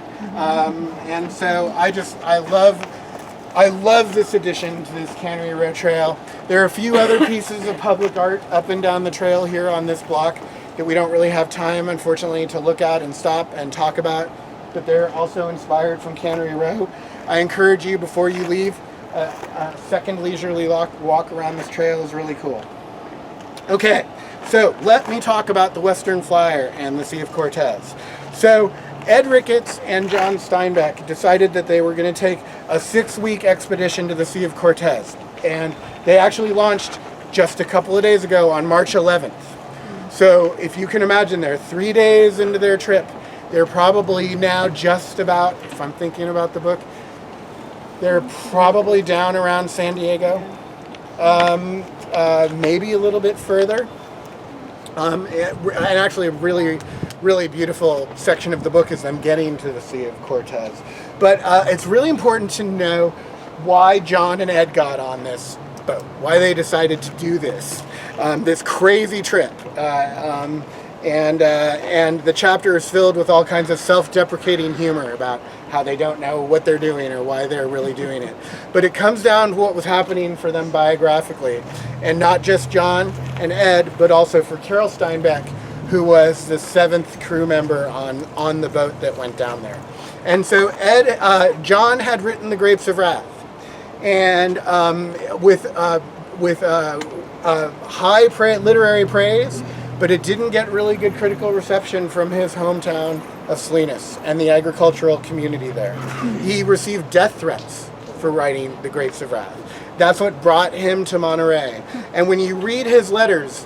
And so I love this addition to this Cannery Row trail. There are a few other pieces of public art up and down the trail here on this block that we don't really have time, unfortunately, to look at and stop and talk about, but they're also inspired from Cannery Row. I encourage you, before you leave, a second leisurely walk around this trail is really cool. Okay, so let me talk about the Western Flyer and the Sea of Cortez. So Ed Ricketts and John Steinbeck decided that they were going to take a 6-week expedition to the Sea of Cortez. And they actually launched just a couple of days ago on March 11th. So if you can imagine, they're 3 days into their trip. They're probably now just about, if I'm thinking about the book, they're probably down around San Diego. Maybe a little bit further. And actually a really, really beautiful section of the book is them getting to the Sea of Cortez. But it's really important to know why John and Ed got on this boat, why they decided to do this, this crazy trip. And the chapter is filled with all kinds of self-deprecating humor about how they don't know what they're doing or why they're really doing it. But it comes down to what was happening for them biographically, and not just John and Ed, but also for Carol Steinbeck, who was the 7th crew member on the boat that went down there. And so John had written The Grapes of Wrath, and with high literary praise, but it didn't get really good critical reception from his hometown of Salinas and the agricultural community there. He received death threats for writing The Grapes of Wrath. That's what brought him to Monterey. And when you read his letters,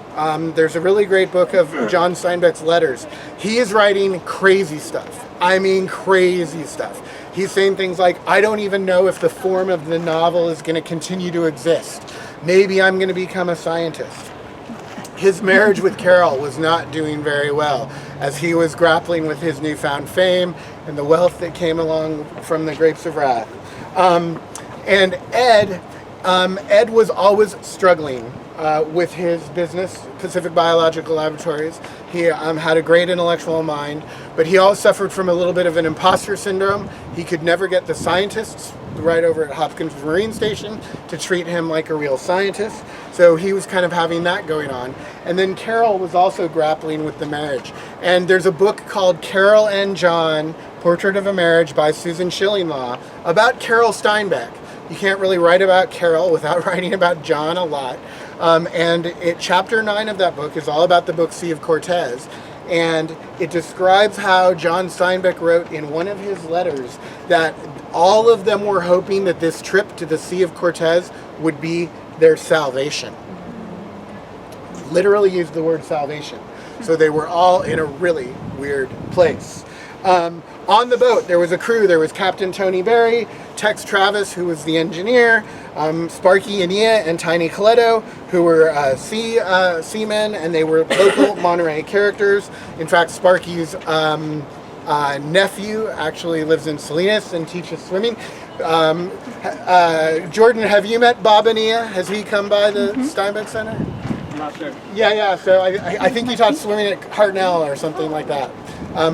there's a really great book of John Steinbeck's letters. He is writing crazy stuff. I mean crazy stuff. He's saying things like, I don't even know if the form of the novel is going to continue to exist. Maybe I'm going to become a scientist. His marriage with Carol was not doing very well as he was grappling with his newfound fame and the wealth that came along from The Grapes of Wrath. And Ed was always struggling with his business, Pacific Biological Laboratories. He had a great intellectual mind, but he also suffered from a little bit of an imposter syndrome. He could never get the scientists right over at Hopkins Marine Station to treat him like a real scientist. So he was kind of having that going on. And then Carol was also grappling with the marriage. And there's a book called Carol and John, Portrait of a Marriage by Susan Schillinglaw about Carol Steinbeck. You can't really write about Carol without writing about John a lot. Chapter 9 of that book is all about the book Sea of Cortez. And it describes how John Steinbeck wrote in one of his letters that all of them were hoping that this trip to the Sea of Cortez would be their salvation. Literally used the word salvation. So they were all in a really weird place. On the boat, there was a crew. There was Captain Tony Berry, Tex Travis, who was the engineer, Sparky Ania and Tiny Coletto, who were seamen, and they were local Monterey characters. In fact, Sparky's nephew actually lives in Salinas and teaches swimming. Jordan, have you met Bob Ania? Has he come by the Steinbeck Center? I'm not sure. Yeah. So I think he taught swimming at Hartnell or something like that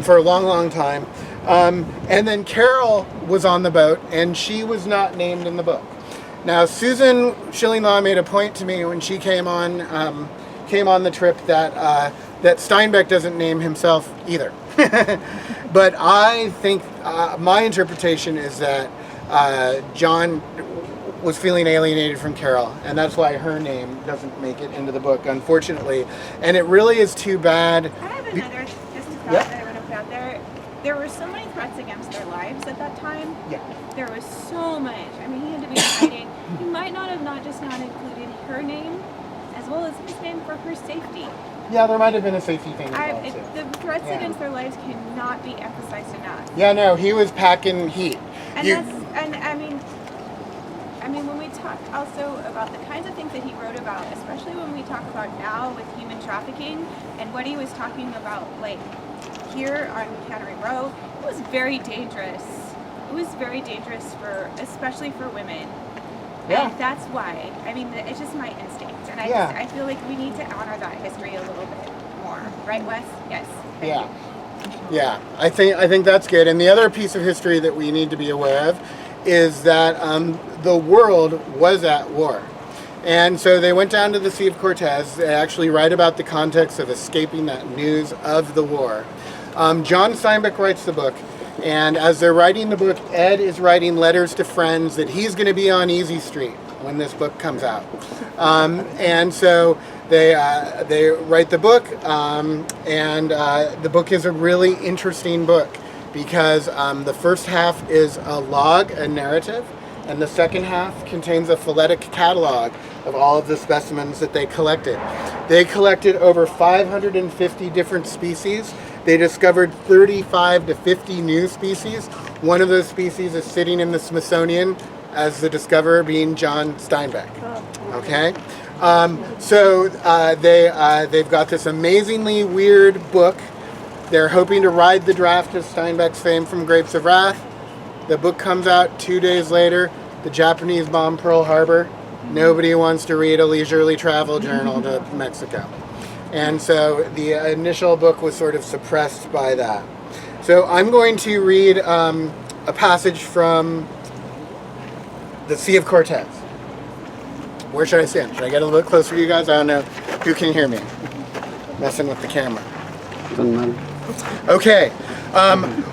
for a long, long time. And then Carol was on the boat, and she was not named in the book. Now, Susan Schillinglaw made a point to me when she came on the trip that Steinbeck doesn't name himself either. But I think my interpretation is that John was feeling alienated from Carol, and that's why her name doesn't make it into the book, unfortunately. And it really is too bad. I have another just a thought that I want to put out there. There were so many threats against their lives at that time. Yeah. There was so much. I mean, he had to be hiding. He might not have not included her name as well as his name for her safety. Yeah, there might have been a safety thing involved too. The threats against their lives cannot be emphasized enough. Yeah, no, he was packing heat. And I mean, when we talk also about the kinds of things that he wrote about, especially when we talk about now with human trafficking and what he was talking about, like here on Cannery Row, it was very dangerous it was very dangerous especially for women. Yeah. And that's why. I mean, it's just my instinct, and I feel like we need to honor that history a little bit more, right, Wes? Yes. Thank you. Yeah, I think that's good. And the other piece of history that we need to be aware of is that the world was at war. And so they went down to the Sea of Cortez. They actually write about the context of escaping that news of the war. John Steinbeck writes the book, and as they're writing the book, Ed is writing letters to friends that he's going to be on Easy Street when this book comes out. And so they write the book, and the book is a really interesting book because the first half is a log, a narrative, and the second half contains a phyletic catalog of all of the specimens that they collected. They collected over 550 different species. They discovered 35 to 50 new species. One of those species is sitting in the Smithsonian as the discoverer being John Steinbeck. Okay? So they've got this amazingly weird book. They're hoping to ride the draft of Steinbeck's fame from Grapes of Wrath. The book comes out 2 days later. The Japanese bomb Pearl Harbor. Nobody wants to read a leisurely travel journal to Mexico. And so the initial book was sort of suppressed by that. So I'm going to read a passage from the Sea of Cortez. Where should I stand? Should I get a little bit closer to you guys? I don't know who can hear me. Messing with the camera. Doesn't matter. Okay.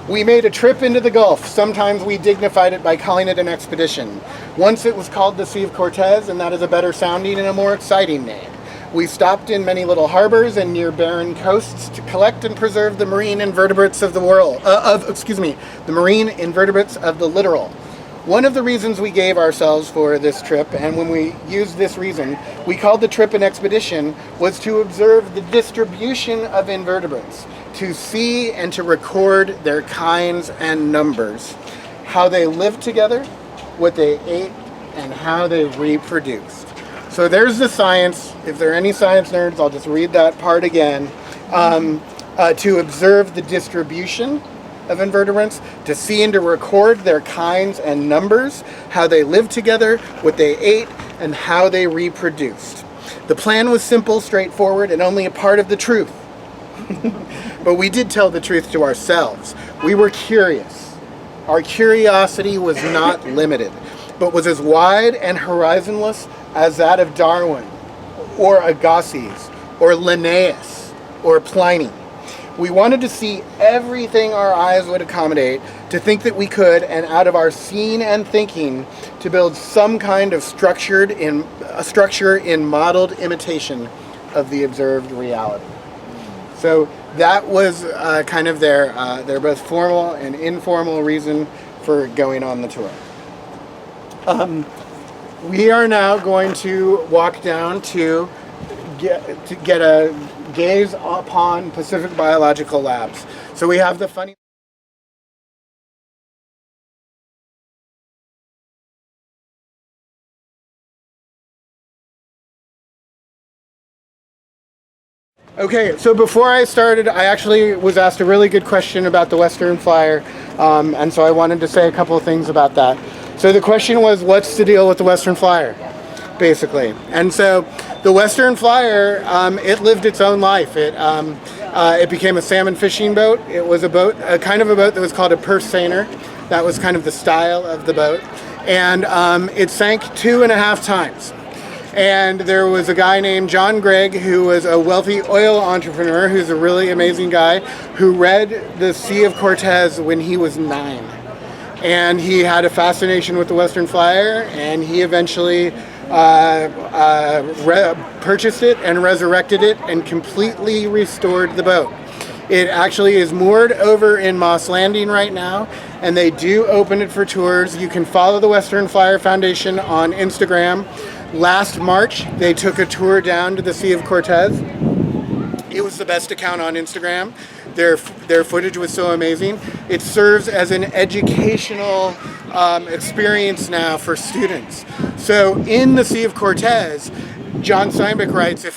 We made a trip into the Gulf. Sometimes we dignified it by calling it an expedition. Once it was called the Sea of Cortez, and that is a better sounding and a more exciting name. We stopped in many little harbors and near barren coasts to collect and preserve the marine invertebrates of the world. The marine invertebrates of the littoral. One of the reasons we gave ourselves for this trip, and when we used this reason, we called the trip an expedition, was to observe the distribution of invertebrates, to see and to record their kinds and numbers, how they lived together, what they ate, and how they reproduced. So there's the science. If there are any science nerds, I'll just read that part again. To observe the distribution of invertebrates, to see and to record their kinds and numbers, how they lived together, what they ate, and how they reproduced. The plan was simple, straightforward, and only a part of the truth. But we did tell the truth to ourselves. We were curious. Our curiosity was not limited, but was as wide and horizonless as that of Darwin, or Agassiz, or Linnaeus, or Pliny. We wanted to see everything our eyes would accommodate, to think that we could, and out of our seeing and thinking, to build some kind of structure in modeled imitation of the observed reality. So that was kind of their both formal and informal reason for going on the tour. We are now going to walk down to get a gaze upon Pacific Biological Labs. So we have the funny... Okay, so before I started, I actually was asked a really good question about the Western Flyer, and so I wanted to say a couple of things about that. So the question was, what's the deal with the Western Flyer, basically? And so the Western Flyer, it lived its own life. It became a salmon fishing boat. It was a boat, kind of a boat that was called a purse seiner. That was kind of the style of the boat. And it sank 2.5 times. And there was a guy named John Gregg, who was a wealthy oil entrepreneur, who's a really amazing guy, who read the Sea of Cortez when he was 9. And he had a fascination with the Western Flyer, and he eventually purchased it and resurrected it and completely restored the boat. It actually is moored over in Moss Landing right now, and they do open it for tours. You can follow the Western Flyer Foundation on Instagram. Last March, they took a tour down to the Sea of Cortez. It was the best account on Instagram. Their footage was so amazing. It serves as an educational experience now for students. So in the Sea of Cortez, John Steinbeck writes, if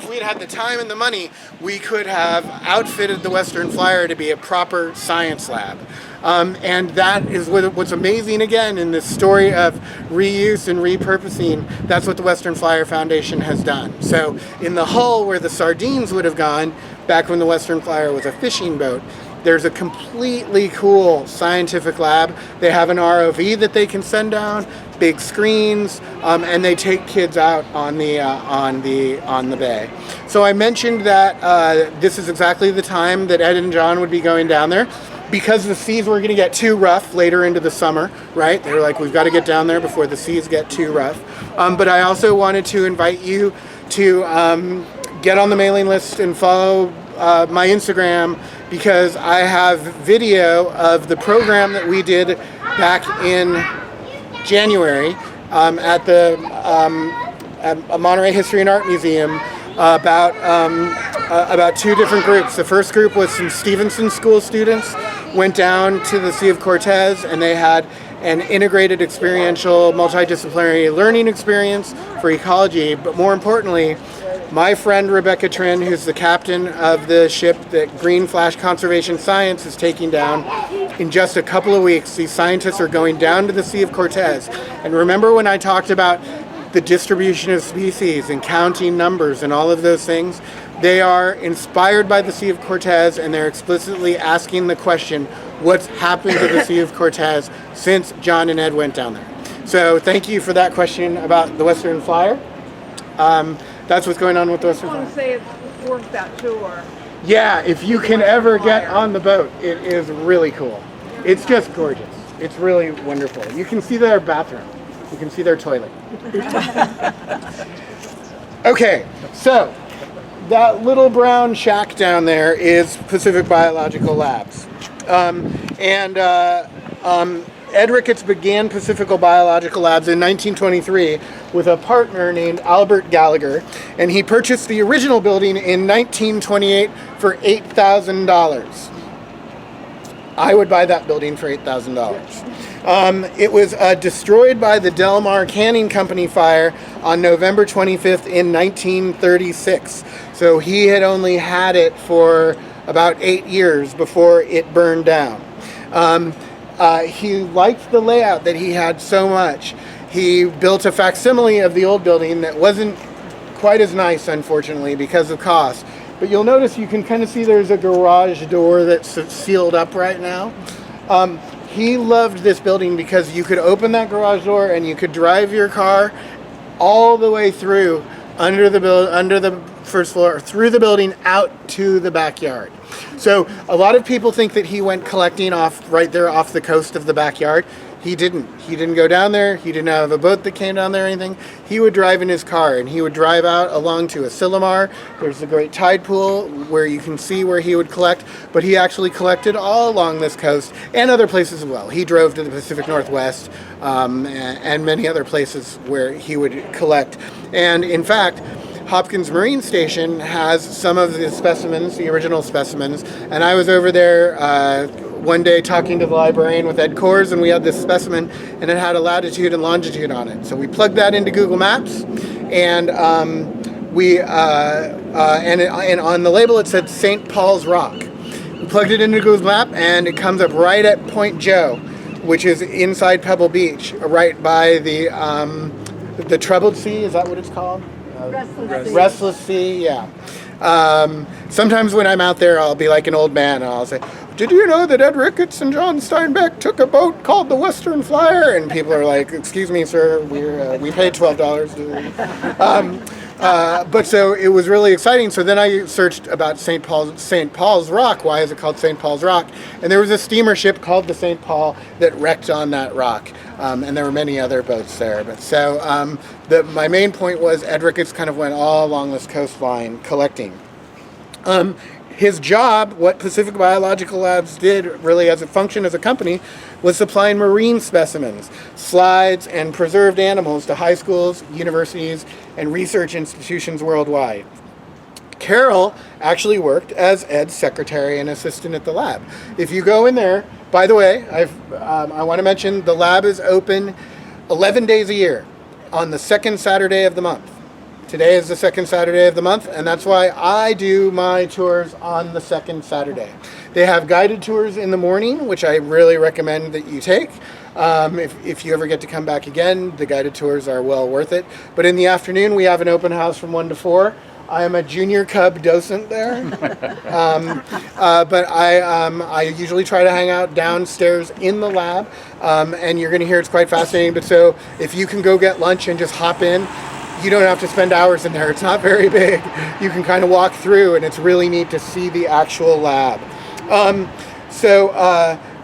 we had the time and the money, we could have outfitted the Western Flyer to be a proper science lab. And that is what's amazing, again, in this story of reuse and repurposing. That's what the Western Flyer Foundation has done. So in the hull where the sardines would have gone back when the Western Flyer was a fishing boat, there's a completely cool scientific lab. They have an ROV that they can send down, big screens, and they take kids out on the bay. So I mentioned that this is exactly the time that Ed and John would be going down there, because the seas were going to get too rough later into the summer, right? They were like, we've got to get down there before the seas get too rough. But I also wanted to invite you to get on the mailing list and follow my Instagram, because I have video of the program that we did back in January at the Monterey History and Art Museum about two different groups. The first group was some Stevenson School students, went down to the Sea of Cortez, and they had an integrated experiential multidisciplinary learning experience for ecology. But more importantly, my friend Rebecca Trin, who's the captain of the ship that Green Flash Conservation Science is taking down, in just a couple of weeks, these scientists are going down to the Sea of Cortez. And remember when I talked about the distribution of species and counting numbers and all of those things? They are inspired by the Sea of Cortez, and they're explicitly asking the question, what's happened to the Sea of Cortez since John and Ed went down there? So thank you for that question about the Western Flyer. That's what's going on with the Western Flyer. I want to say it's worth that tour. Yeah, if you can ever get on the boat, it is really cool. It's just gorgeous. It's really wonderful. You can see their bathroom. You can see their toilet. Okay, so that little brown shack down there is Pacific Biological Labs. Ed Ricketts began Pacific Biological Labs in 1923 with a partner named Albert Gallagher, and he purchased the original building in 1928 for $8,000. I would buy that building for $8,000. It was destroyed by the Del Mar Canning Company fire on November 25th in 1936. So he had only had it for about 8 years before it burned down. He liked the layout that he had so much. He built a facsimile of the old building that wasn't quite as nice, unfortunately, because of cost. But you'll notice you can kind of see there's a garage door that's sealed up right now. He loved this building because you could open that garage door and you could drive your car all the way through under the first floor, through the building, out to the backyard. So a lot of people think that he went collecting right there off the coast of the backyard. He didn't. He didn't go down there. He didn't have a boat that came down there or anything. He would drive in his car, and he would drive out along to Asilomar. There's the great tide pool where you can see where he would collect, but he actually collected all along this coast and other places as well. He drove to the Pacific Northwest and many other places where he would collect. And in fact, Hopkins Marine Station has some of the specimens, the original specimens, and I was over there one day talking to the librarian with Ed Kors, and we had this specimen, and it had a latitude and longitude on it. So we plugged that into Google Maps, and and on the label it said St. Paul's Rock. We plugged it into Google Map, and it comes up right at Point Joe, which is inside Pebble Beach, right by the Troubled Sea. Is that what it's called? Restless Sea, yeah. Sometimes when I'm out there, I'll be like an old man, and I'll say, "Did you know that Ed Ricketts and John Steinbeck took a boat called the Western Flyer?" And people are like, "Excuse me, sir, we paid $12 to." But so it was really exciting. So then I searched about St. Paul's Rock. Why is it called St. Paul's Rock? And there was a steamer ship called the St. Paul that wrecked on that rock. And there were many other boats there. But so my main point was Ed Ricketts kind of went all along this coastline collecting. His job, what Pacific Biological Labs did really as a function as a company, was supplying marine specimens, slides, and preserved animals to high schools, universities, and research institutions worldwide. Carol actually worked as Ed's secretary and assistant at the lab. If you go in there, by the way, I want to mention the lab is open 11 days a year on the second Saturday of the month. Today is the second Saturday of the month, and that's why I do my tours on the second Saturday. They have guided tours in the morning, which I really recommend that you take. If you ever get to come back again, the guided tours are well worth it. But in the afternoon, we have an open house from 1 to 4. I am a junior cub docent there, but I usually try to hang out downstairs in the lab, and you're going to hear it's quite fascinating. But so if you can go get lunch and just hop in, you don't have to spend hours in there. It's not very big. You can kind of walk through, and it's really neat to see the actual lab.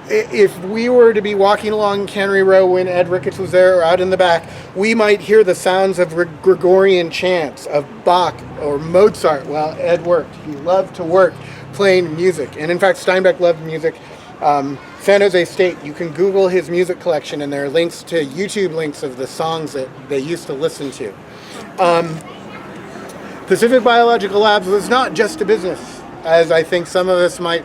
If we were to be walking along Cannery Row when Ed Ricketts was there or out in the back, we might hear the sounds of Gregorian chants, of Bach or Mozart while Ed worked. He loved to work playing music. And in fact, Steinbeck loved music. San Jose State, you can Google his music collection, and there are links to YouTube links of the songs that they used to listen to. Pacific Biological Labs was not just a business, as I think some of us might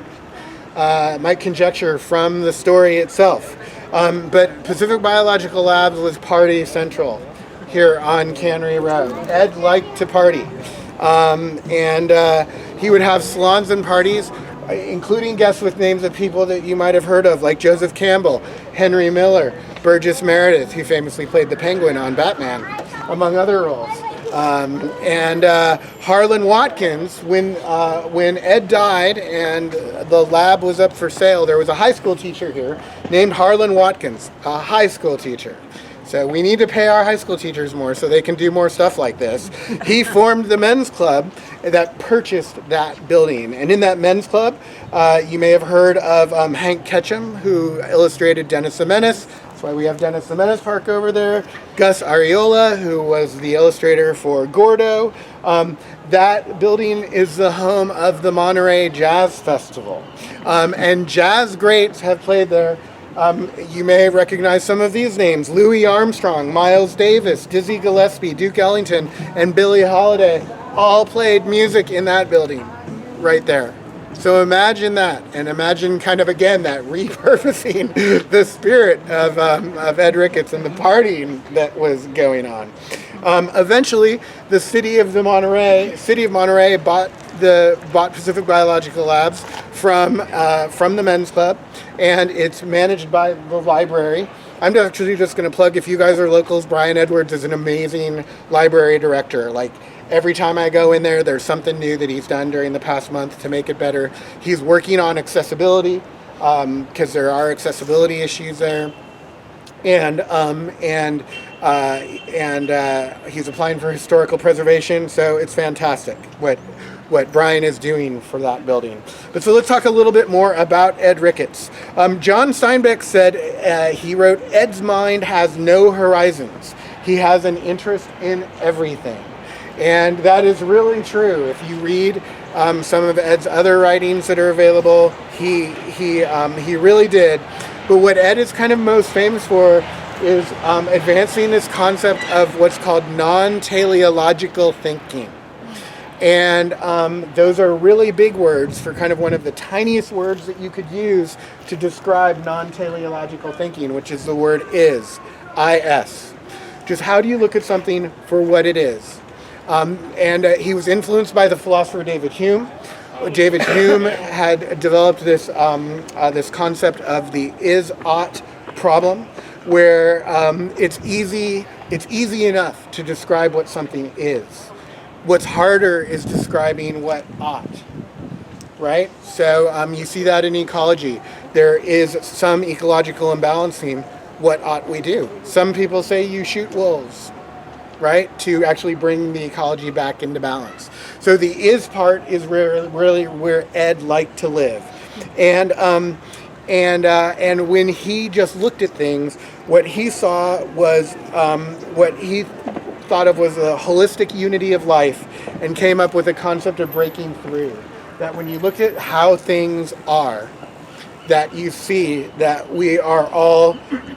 conjecture from the story itself. But Pacific Biological Labs was party central here on Cannery Row. Ed liked to party. He would have salons and parties, including guests with names of people that you might have heard of, like Joseph Campbell, Henry Miller, Burgess Meredith, who famously played the Penguin on Batman, among other roles. Harlan Watkins, when Ed died and the lab was up for sale, there was a high school teacher here named Harlan Watkins, a high school teacher. So we need to pay our high school teachers more so they can do more stuff like this. He formed the men's club that purchased that building. And in that men's club, you may have heard of Hank Ketchum, who illustrated Dennis the Menace. That's why we have Dennis the Menace Park over there. Gus Ariola, who was the illustrator for Gordo. That building is the home of the Monterey Jazz Festival. And jazz greats have played there. You may recognize some of these names: Louis Armstrong, Miles Davis, Dizzy Gillespie, Duke Ellington, and Billie Holiday all played music in that building right there. So imagine that, and imagine kind of, again, that repurposing the spirit of Ed Ricketts and the partying that was going on. Eventually, the city of Monterey bought Pacific Biological Labs from the men's club, and it's managed by the library. I'm actually just going to plug, if you guys are locals, Brian Edwards is an amazing library director. Like, every time I go in there, there's something new that he's done during the past month to make it better. He's working on accessibility, because there are accessibility issues there. And he's applying for historical preservation, so it's fantastic what Brian is doing for that building. But so let's talk a little bit more about Ed Ricketts. John Steinbeck said, he wrote, "Ed's mind has no horizons. He has an interest in everything." And that is really true. If you read some of Ed's other writings that are available, he really did. But what Ed is kind of most famous for is advancing this concept of what's called non-teleological thinking. And those are really big words for kind of one of the tiniest words that you could use to describe non-teleological thinking, which is the word is, I-S. Just how do you look at something for what it is? He was influenced by the philosopher David Hume. David Hume had developed this concept of the is-ought problem, where it's easy enough to describe what something is. What's harder is describing what ought, right? So you see that in ecology. There is some ecological imbalancing. What ought we do? Some people say you shoot wolves, right, to actually bring the ecology back into balance. So the is part is really where Ed liked to live. And when he just looked at things, what he saw was what he thought of was a holistic unity of life, and came up with a concept of breaking through. That when you look at how things are, that you see that we are all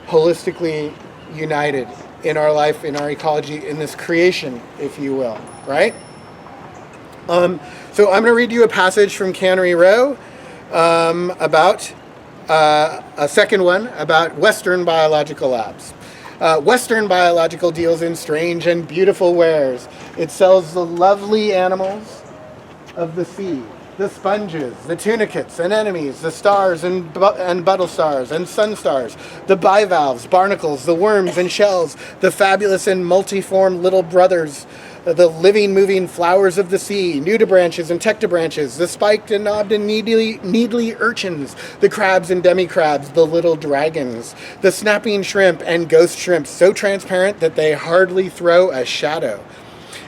holistically united in our life, in our ecology, in this creation, if you will, right? So I'm going to read you a passage from Cannery Row about a second one about Western biological labs. Western Biological deals in strange and beautiful wares. It sells the lovely animals of the sea, the sponges, the tunicates, anemones, the stars and buttle stars and sun stars, the bivalves, barnacles, the worms and shells, the fabulous and multiform little brothers, the living, moving flowers of the sea, nudibranches and tectobranches, the spiked and knobbed and needly urchins, the crabs and demi-crabs, the little dragons, the snapping shrimp and ghost shrimps, so transparent that they hardly throw a shadow.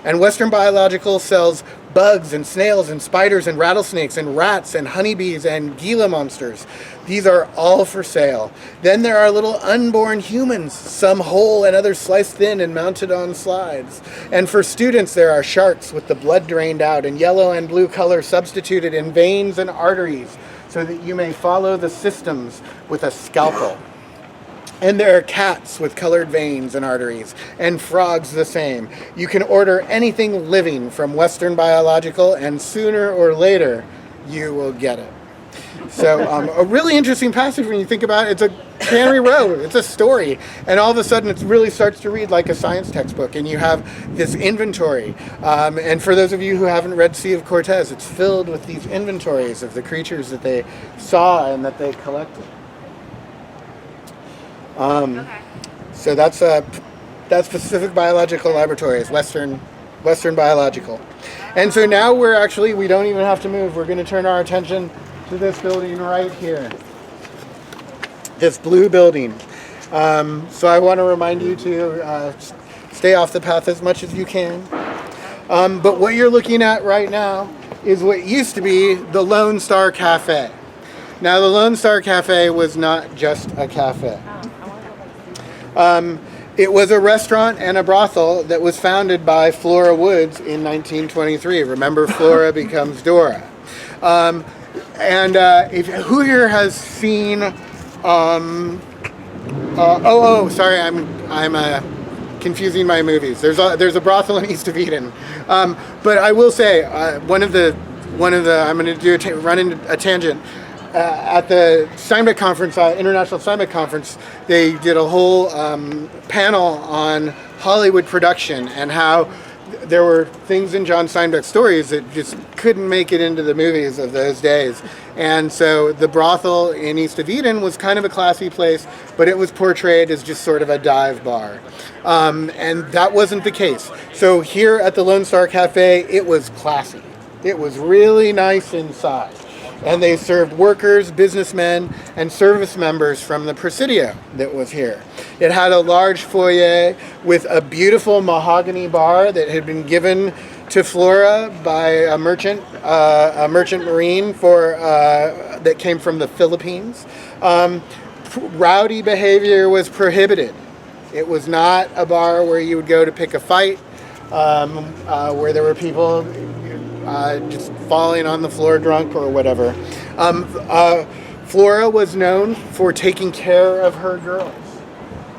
And Western Biological sells bugs and snails and spiders and rattlesnakes and rats and honeybees and Gila monsters. These are all for sale. Then there are little unborn humans, some whole and others sliced thin and mounted on slides. And for students there are sharks with the blood drained out and yellow and blue color substituted in veins and arteries so that you may follow the systems with a scalpel. And there are cats with colored veins and arteries, and frogs the same. You can order anything living from Western Biological, and sooner or later, you will get it. So a really interesting passage when you think about it. It's a Cannery Row. It's a story. And all of a sudden, it really starts to read like a science textbook. And you have this inventory. And for those of you who haven't read Sea of Cortez, it's filled with these inventories of the creatures that they saw and that they collected. So that's Pacific Biological Laboratories, Western Biological. And so now we don't even have to move. We're going to turn our attention to this building right here. This blue building. So I want to remind you to stay off the path as much as you can. But what you're looking at right now is what used to be the Lone Star Cafe. Now the Lone Star Cafe was not just a cafe. It was a restaurant and a brothel that was founded by Flora Woods in 1923. Remember, Flora becomes Dora. Who here has seen? Sorry, I'm confusing my movies. There's a brothel in East of Eden, but I will say one of the I'm going to run into a tangent. At the Steinbeck Conference, International Steinbeck Conference, they did a whole panel on Hollywood production and how there were things in John Steinbeck's stories that just couldn't make it into the movies of those days. And so the brothel in East of Eden was kind of a classy place, but it was portrayed as just sort of a dive bar. And that wasn't the case. So here at the Lone Star Cafe, it was classy. It was really nice inside. And they served workers, businessmen, and service members from the Presidio that was here. It had a large foyer with a beautiful mahogany bar that had been given to Flora by a merchant marine that came from the Philippines. Rowdy behavior was prohibited. It was not a bar where you would go to pick a fight, where there were people just falling on the floor drunk or whatever. Flora was known for taking care of her girls,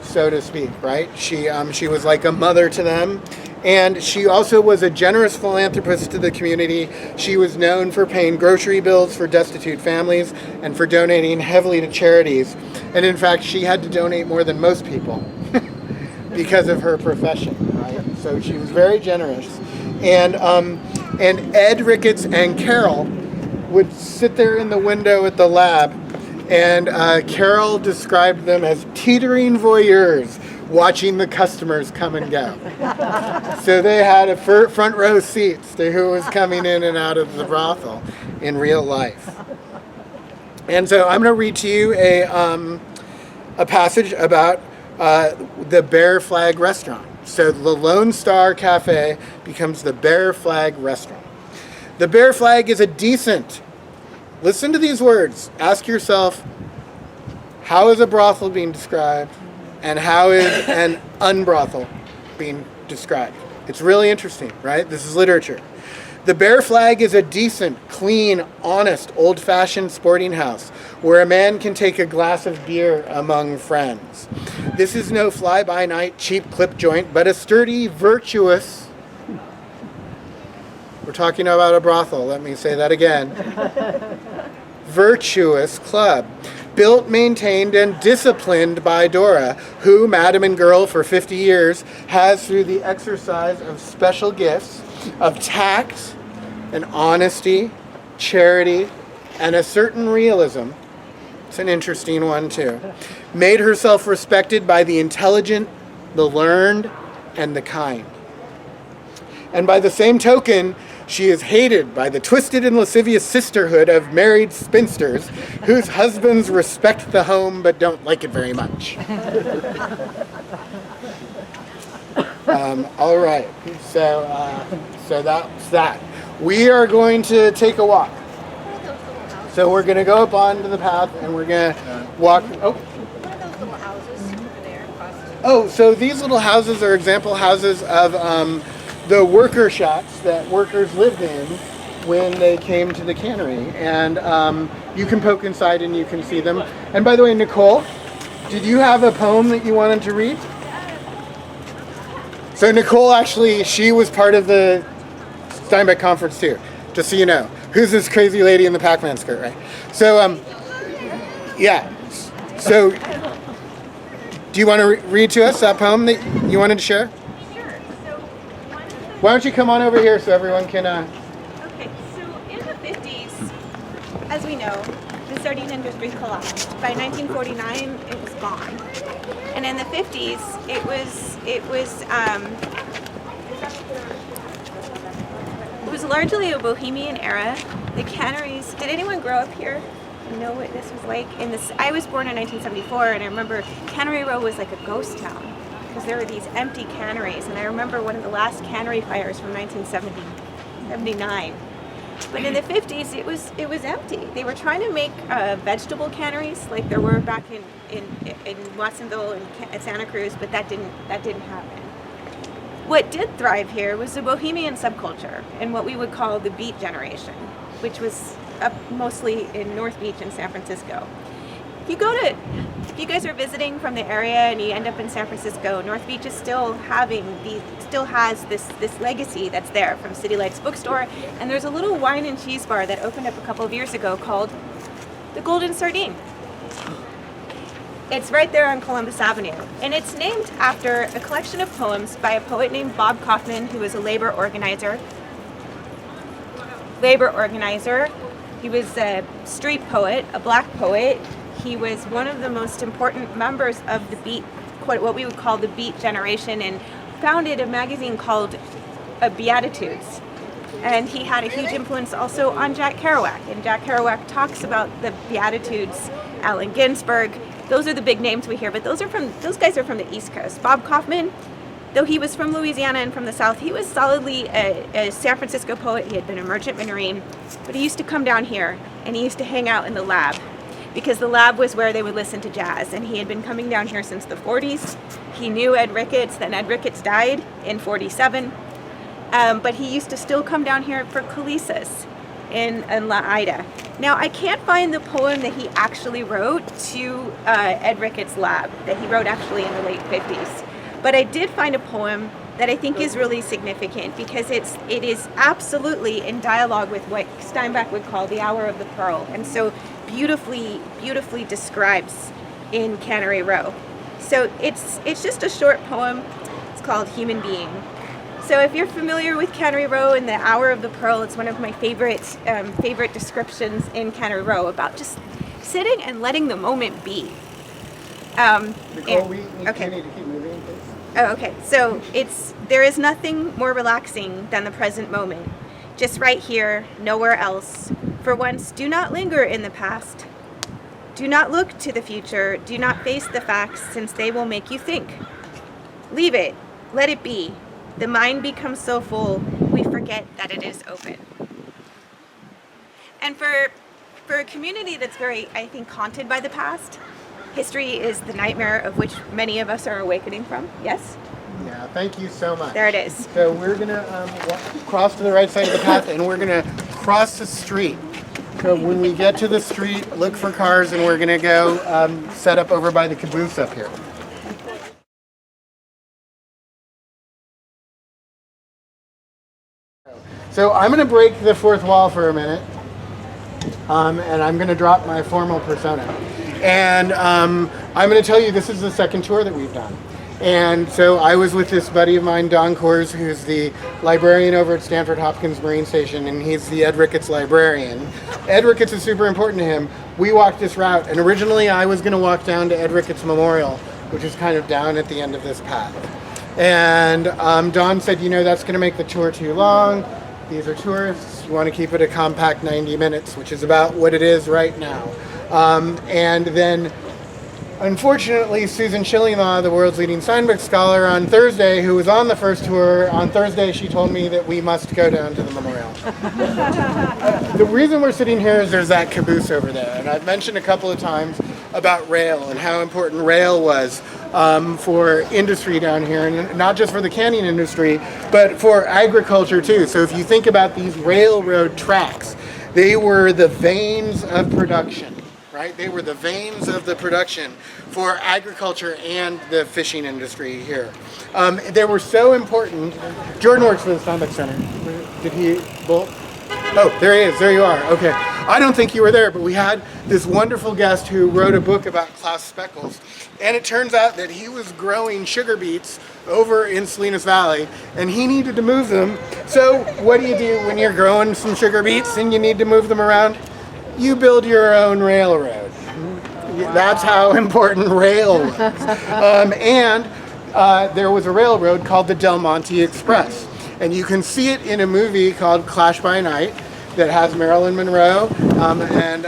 so to speak, right? She was like a mother to them. And she also was a generous philanthropist to the community. She was known for paying grocery bills for destitute families and for donating heavily to charities. And in fact, she had to donate more than most people because of her profession, right? So she was very generous. And Ed, Ricketts, and Carol would sit there in the window at the lab, and Carol described them as teetering voyeurs watching the customers come and go. So they had a front row seats to who was coming in and out of the brothel in real life. And so I'm going to read to you a passage about the Bear Flag Restaurant. So the Lone Star Cafe becomes the Bear Flag Restaurant. The Bear Flag is a decent, listen to these words, ask yourself, how is a brothel being described and how is an unbrothel being described? It's really interesting, right? This is literature. The Bear Flag is a decent, clean, honest, old-fashioned sporting house where a man can take a glass of beer among friends. This is no fly-by-night cheap clip joint, but a sturdy, virtuous, we're talking about a brothel, let me say that again, virtuous club. built, maintained, and disciplined by Dora, who, madam and girl for 50 years, has, through the exercise of special gifts of tact and honesty, charity, and a certain realism, it's an interesting one too, made herself respected by the intelligent, the learned, and the kind. And by the same token, she is hated by the twisted and lascivious sisterhood of married spinsters whose husbands respect the home but don't like it very much. All right, so that's that. We are going to take a walk. So we're going to go up onto the path and we're going to walk. Oh. What are those little houses over there across the street? Oh, so these little houses are example houses of the worker shacks that workers lived in when they came to the cannery. And you can poke inside and you can see them. And by the way, Nicole, did you have a poem that you wanted to read? So Nicole, actually, she was part of the Steinbeck conference too, just so you know. Who's this crazy lady in the Pac-Man skirt, right? So, yeah. So, do you want to read to us that poem that you wanted to share? Sure. So, Why don't you come on over here so everyone can... Okay, so in the 50s, as we know, the sardine industry collapsed. By 1949, it was gone. And in the 50s, it was largely a bohemian era. The canneries, did anyone grow up here? Know what this was like? I was born in 1974, and I remember Cannery Row was like a ghost town because there were these empty canneries. And I remember one of the last cannery fires from 1979. But in the 50s, it was empty. They were trying to make vegetable canneries like there were back in Watsonville and Santa Cruz, but that didn't happen. What did thrive here was the bohemian subculture and what we would call the beat generation, which was up mostly in North Beach in San Francisco. If you guys are visiting from the area and you end up in San Francisco, North Beach is still has this legacy that's there from City Lights Bookstore, and there's a little wine and cheese bar that opened up a couple of years ago called the Golden Sardine. It's right there on Columbus Avenue, and it's named after a collection of poems by a poet named Bob Kaufman, who was a labor organizer. He was a street poet, a black poet. He was one of the most important members of the beat, what we would call the beat generation, and founded a magazine called Beatitudes. And he had a huge influence also on Jack Kerouac, and Jack Kerouac talks about the Beatitudes, Allen Ginsberg. Those are the big names we hear, but those guys are from the East Coast. Bob Kaufman, though he was from Louisiana and from the South, he was solidly a San Francisco poet. He had been a merchant marine, but he used to come down here and he used to hang out in the lab because the lab was where they would listen to jazz. And he had been coming down here since the 40s. He knew Ed Ricketts, then Ed Ricketts died in 47. But he used to still come down here for Kulisas in La Ida. Now, I can't find the poem that he actually wrote to Ed Ricketts' lab, that he wrote actually in the late 50s. But I did find a poem that I think is really significant because it is absolutely in dialogue with what Steinbeck would call the hour of the pearl, and so beautifully describes in Cannery Row. So it's just a short poem. It's called Human Being. So if you're familiar with Cannery Row and the Hour of the Pearl, it's one of my favorite descriptions in Cannery Row about just sitting and letting the moment be. Nicole, we need to keep moving, please. Oh, okay. So there is nothing more relaxing than the present moment. Just right here, nowhere else. For once, do not linger in the past. Do not look to the future. Do not face the facts, since they will make you think. Leave it. Let it be. The mind becomes so full, we forget that it is open. And for a community that's very, I think, haunted by the past, history is the nightmare of which many of us are awakening from. Yes? Yeah, thank you so much. There it is. So we're going to cross to the right side of the path, and we're going to cross the street. So when we get to the street, look for cars, and we're going to go set up over by the caboose up here. So I'm going to break the fourth wall for a minute, and I'm going to drop my formal persona. And I'm going to tell you, this is the second tour that we've done. And so I was with this buddy of mine, Don Kors, who's the librarian over at Stanford Hopkins Marine Station, and he's the Ed Ricketts librarian. Ed Ricketts is super important to him. We walked this route, and originally I was going to walk down to Ed Ricketts Memorial, which is kind of down at the end of this path. And Don said, you know, that's going to make the tour too long. These are tourists. You want to keep it a compact 90 minutes, which is about what it is right now. And then, unfortunately, Susan Schillinglaw, the world's leading Steinbeck scholar, on Thursday, who was on the first tour, on Thursday she told me that we must go down to the memorial. The reason we're sitting here is there's that caboose over there. And I've mentioned a couple of times about rail and how important rail was for industry down here, and not just for the canning industry, but for agriculture too. So if you think about these railroad tracks, they were the veins of production. Right? They were the veins of the production for agriculture and the fishing industry here. They were so important. Jordan works for the Steinbeck Center. Did he bolt? Oh, there he is. There you are. Okay. I don't think you were there, but we had this wonderful guest who wrote a book about Klaus Speckles. And it turns out that he was growing sugar beets over in Salinas Valley, and he needed to move them. So what do you do when you're growing some sugar beets and you need to move them around? You build your own railroad. That's how important rail was. There was a railroad called the Del Monte Express. And you can see it in a movie called Clash by Night that has Marilyn Monroe and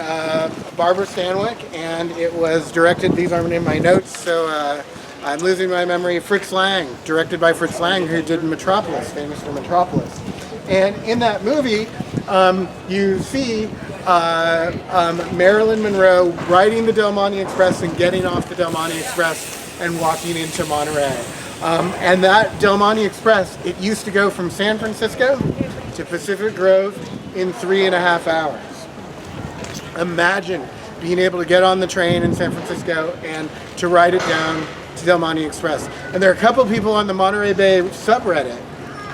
Barbara Stanwyck. And it was directed, these aren't in my notes, so I'm losing my memory, Fritz Lang, directed by Fritz Lang, who did Metropolis, famous for Metropolis. And in that movie, you see Marilyn Monroe riding the Del Monte Express and getting off the Del Monte Express and walking into Monterey. And that Del Monte Express, it used to go from San Francisco to Pacific Grove in 3.5 hours. Imagine being able to get on the train in San Francisco and to ride it down to Del Monte Express. And there are a couple people on the Monterey Bay subreddit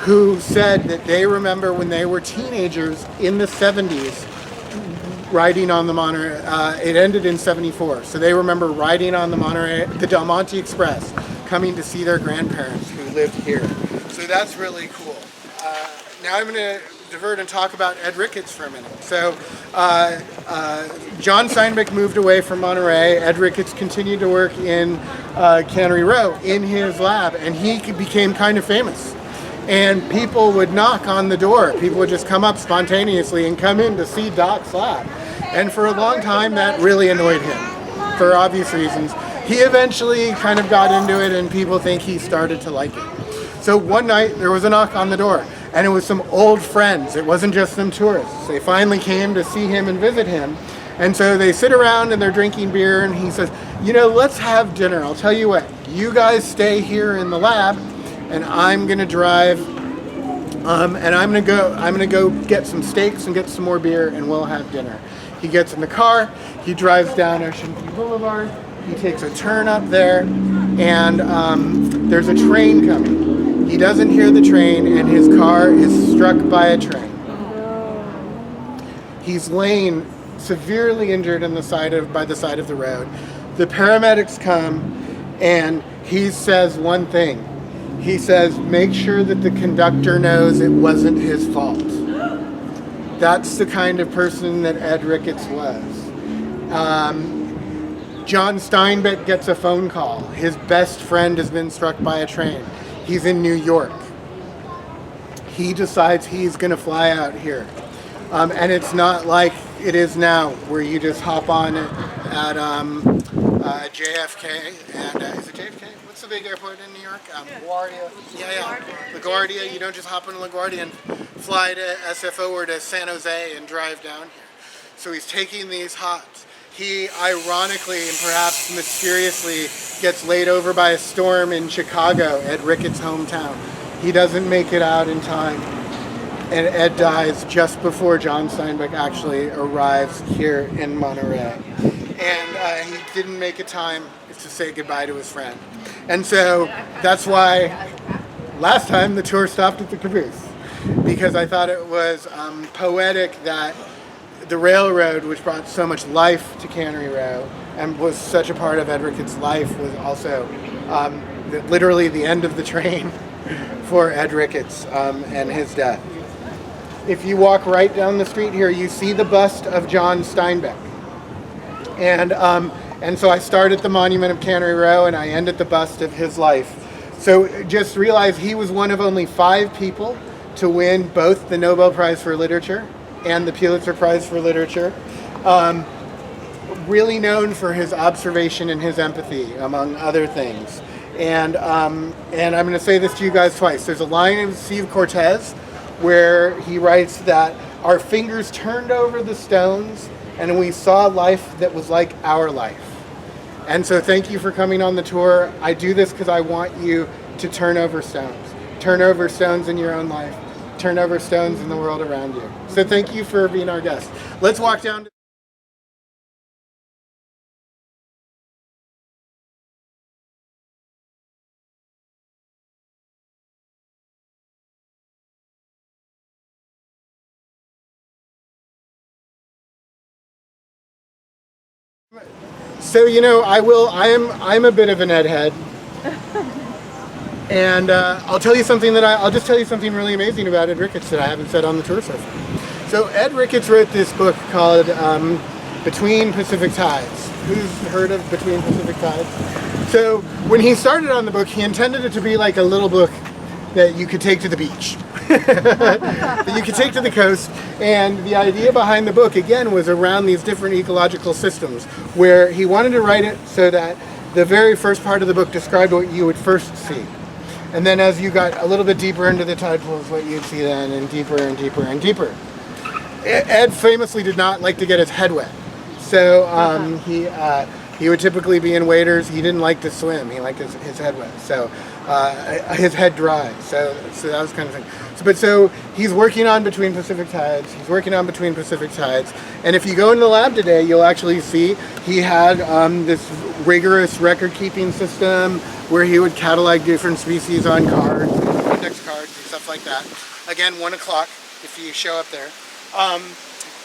who said that they remember when they were teenagers in the 70s riding on the Monterey. It ended in 74, so they remember riding on the Del Monte Express, coming to see their grandparents who lived here. So that's really cool. Now I'm going to divert and talk about Ed Ricketts for a minute. So John Steinbeck moved away from Monterey. Ed Ricketts continued to work in Cannery Row in his lab, and he became kind of famous. And people would knock on the door. People would just come up spontaneously and come in to see Doc's lab. And for a long time, that really annoyed him, for obvious reasons. He eventually kind of got into it, and people think he started to like it. So one night, there was a knock on the door, and it was some old friends. It wasn't just some tourists. They finally came to see him and visit him. And so they sit around and they're drinking beer, and he says, you know, let's have dinner. I'll tell you what, you guys stay here in the lab, and I'm gonna drive, and I'm gonna go get some steaks and get some more beer, and we'll have dinner. He gets in the car, he drives down Ocean View Boulevard, he takes a turn up there, and there's a train coming. He doesn't hear the train, and his car is struck by a train. He's laying severely injured by the side of the road. The paramedics come, and he says one thing. He says, make sure that the conductor knows it wasn't his fault. That's the kind of person that Ed Ricketts was. John Steinbeck gets a phone call. His best friend has been struck by a train. He's in New York. He decides he's going to fly out here. And it's not like it is now, where you just hop on at JFK, and is it JFK? What's the big airport in New York? LaGuardia. Yeah. LaGuardia. You don't just hop on LaGuardia and fly to SFO or to San Jose and drive down here. So he's taking these hops. He ironically and perhaps mysteriously gets laid over by a storm in Chicago, at Ricketts' hometown. He doesn't make it out in time, and Ed dies just before John Steinbeck actually arrives here in Monterey. And he didn't make a time to say goodbye to his friend. And so that's why last time the tour stopped at the caboose, because I thought it was poetic that the railroad, which brought so much life to Cannery Row, and was such a part of Ed Ricketts' life was also literally the end of the train for Ed Ricketts and his death. If you walk right down the street here, you see the bust of John Steinbeck. And so I start at the monument of Cannery Row and I end at the bust of his life. So just realize he was one of only 5 people to win both the Nobel Prize for Literature and the Pulitzer Prize for Literature. Really known for his observation and his empathy, among other things. And I'm going to say this to you guys twice. There's a line in Sea of Cortez where he writes that our fingers turned over the stones and we saw life that was like our life. And so thank you for coming on the tour. I do this because I want you to turn over stones. Turn over stones in your own life. Turn over stones in the world around you. So thank you for being our guest. Let's walk down. So I'm a bit of an Ed head, and I'll just tell you something really amazing about Ed Ricketts that I haven't said on the tour so far. So Ed Ricketts wrote this book called Between Pacific Tides. Who's heard of Between Pacific Tides? So when he started on the book, he intended it to be like a little book that you could take to the beach, that you could take to the coast. And the idea behind the book, again, was around these different ecological systems, where he wanted to write it so that the very first part of the book described what you would first see. And then as you got a little bit deeper into the tide pools, what you'd see then, and deeper and deeper and deeper. Ed famously did not like to get his head wet. So he would typically be in waders. He didn't like to swim. He liked his head wet. So his head dry. So that was kind of thing. So he's working on Between Pacific Tides. He's working on Between Pacific Tides. And if you go into the lab today, you'll actually see he had this rigorous record-keeping system where he would catalog different species on cards, index cards, and stuff like that. Again, 1 o'clock if you show up there.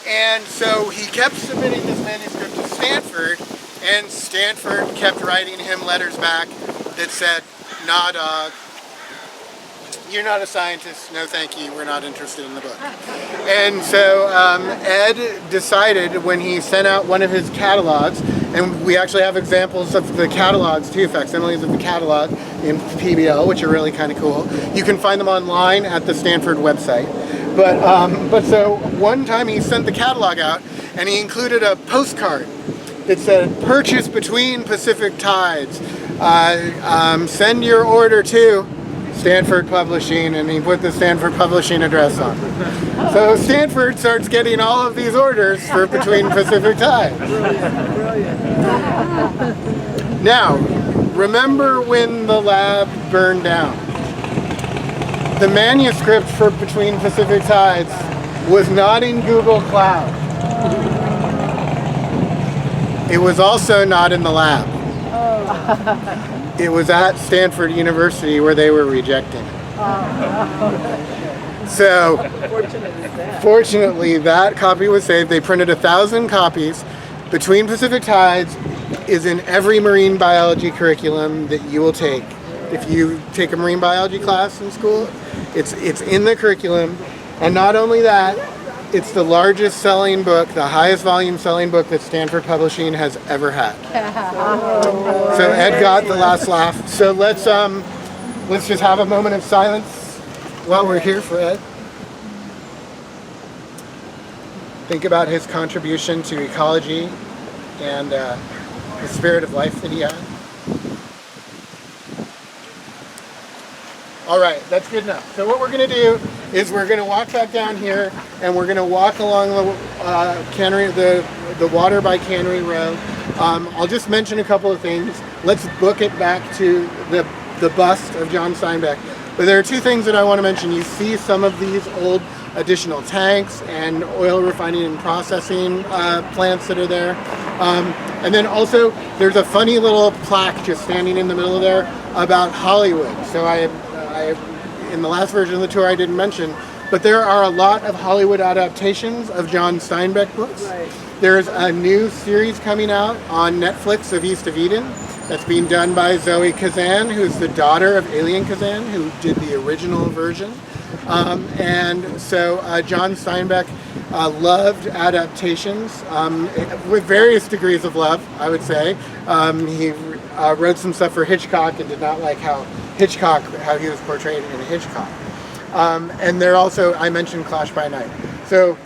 And so he kept submitting this manuscript to Stanford, and Stanford kept writing him letters back that said, "Nah, dog. You're not a scientist. No, thank you. We're not interested in the book." And so Ed decided when he sent out one of his catalogs, and we actually have examples of the catalogs too, facsimiles of the catalog in PBL, which are really kind of cool. You can find them online at the Stanford website. But so one time he sent the catalog out, and he included a postcard that said, "Purchase Between Pacific Tides. Send your order to Stanford Publishing," and he put the Stanford Publishing address on. So Stanford starts getting all of these orders for Between Pacific Tides. Now, remember when the lab burned down? The manuscript for Between Pacific Tides was not in Google Cloud. It was also not in the lab. It was at Stanford University where they were rejecting it. So, fortunately, that copy was saved. They printed 1,000 copies. Between Pacific Tides is in every marine biology curriculum that you will take. If you take a marine biology class in school, it's in the curriculum. And not only that, it's the largest selling book, the highest volume selling book that Stanford Publishing has ever had. So Ed got the last laugh. So let's just have a moment of silence while we're here for Ed. Think about his contribution to ecology and the spirit of life that he had. All right, that's good enough. So what we're going to do is we're going to walk back down here, and we're going to walk along the water by Cannery Row. I'll just mention a couple of things. Let's book it back to the bust of John Steinbeck. But there are 2 things that I want to mention. You see some of these old additional tanks and oil refining and processing plants that are there. And then also, there's a funny little plaque just standing in the middle of there about Hollywood. So in the last version of the tour I didn't mention, but there are a lot of Hollywood adaptations of John Steinbeck books. Right. There's a new series coming out on Netflix of East of Eden that's being done by Zoe Kazan, who's the daughter of Alien Kazan, who did the original version. And so John Steinbeck loved adaptations with various degrees of love, I would say. He wrote some stuff for Hitchcock and did not like how he was portrayed in Hitchcock. And there also, I mentioned Clash by Night. So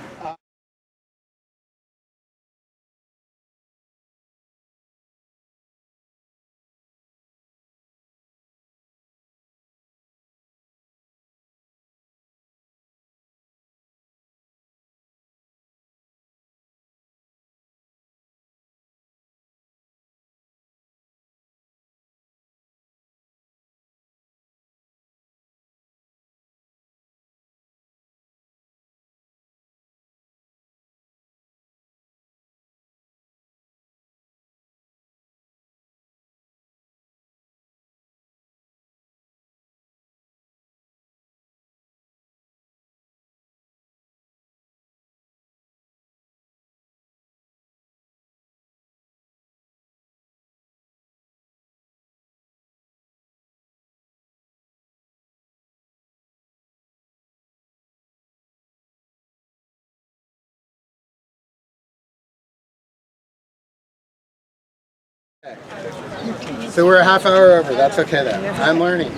we're a half hour over. That's okay then. I'm learning.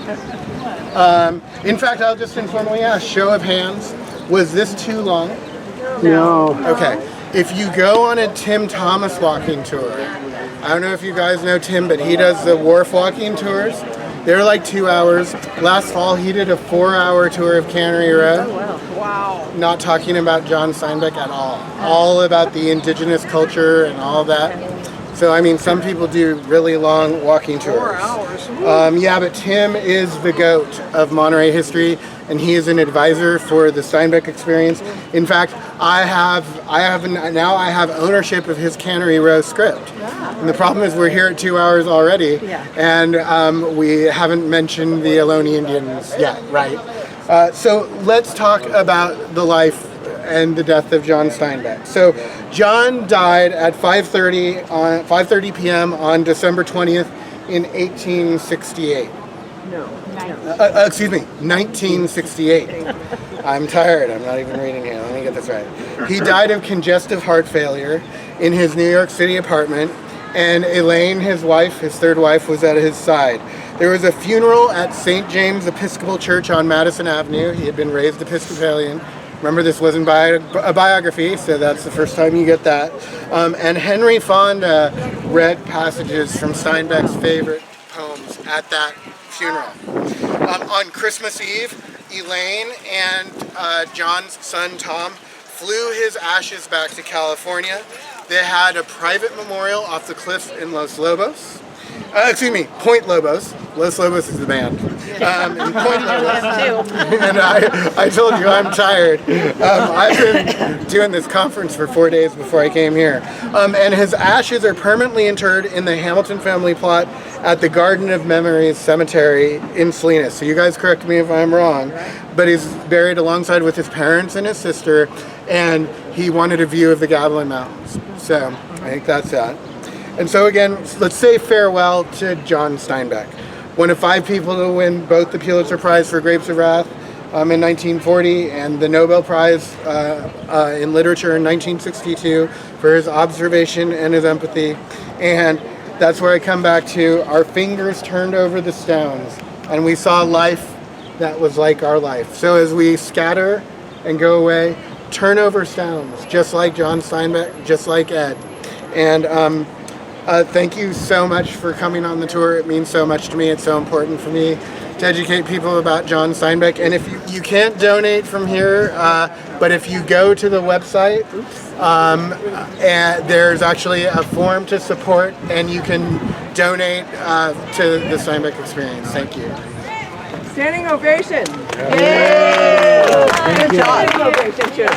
In fact, I'll just informally ask, show of hands, was this too long? No. Okay. If you go on a Tim Thomas walking tour, I don't know if you guys know Tim, but he does the wharf walking tours. They're like 2 hours. Last fall, he did a 4-hour tour of Cannery Row. Wow. Not talking about John Steinbeck at all. All about the indigenous culture and all that. So, I mean, some people do really long walking tours. 4 hours. Yeah, but Tim is the GOAT of Monterey history, and he is an advisor for the Steinbeck Experience. In fact, I have ownership of his Cannery Row script. And the problem is we're here at 2 hours already, and we haven't mentioned the Ohlone Indians yet, right? So let's talk about the life and the death of John Steinbeck. So John died at 5:30 p.m. on December 20th in 1868. Excuse me, 1968. I'm tired. I'm not even reading here. Let me get this right. He died of congestive heart failure in his New York City apartment, and Elaine, his wife, his third wife, was at his side. There was a funeral at St. James Episcopal Church on Madison Avenue. He had been raised Episcopalian. Remember, this wasn't a biography, so that's the first time you get that. And Henry Fonda read passages from Steinbeck's favorite poems at that funeral. On Christmas Eve, Elaine and John's son Tom flew his ashes back to California. They had a private memorial off the cliffs in Point Lobos. Los Lobos is the band. In Point Lobos. And I told you I'm tired. I've been doing this conference for 4 days before I came here. And his ashes are permanently interred in the Hamilton family plot at the Garden of Memories Cemetery in Salinas. So you guys correct me if I'm wrong, but he's buried alongside with his parents and his sister, and he wanted a view of the Gavilan Mountains. So I think that's that. And so again, let's say farewell to John Steinbeck, one of 5 people to win both the Pulitzer Prize for Grapes of Wrath in 1940 and the Nobel Prize in Literature in 1962 for his observation and his empathy. And that's where I come back to, our fingers turned over the stones and we saw life that was like our life. So as we scatter and go away, turn over stones, just like John Steinbeck, just like Ed. And thank you so much for coming on the tour. It means so much to me. It's so important for me to educate people about John Steinbeck. And if you can't donate from here, but if you go to the website, and there's actually a form to support, and you can donate to the Steinbeck Experience. Thank you. Standing ovation. Thank you. Standing ovation too.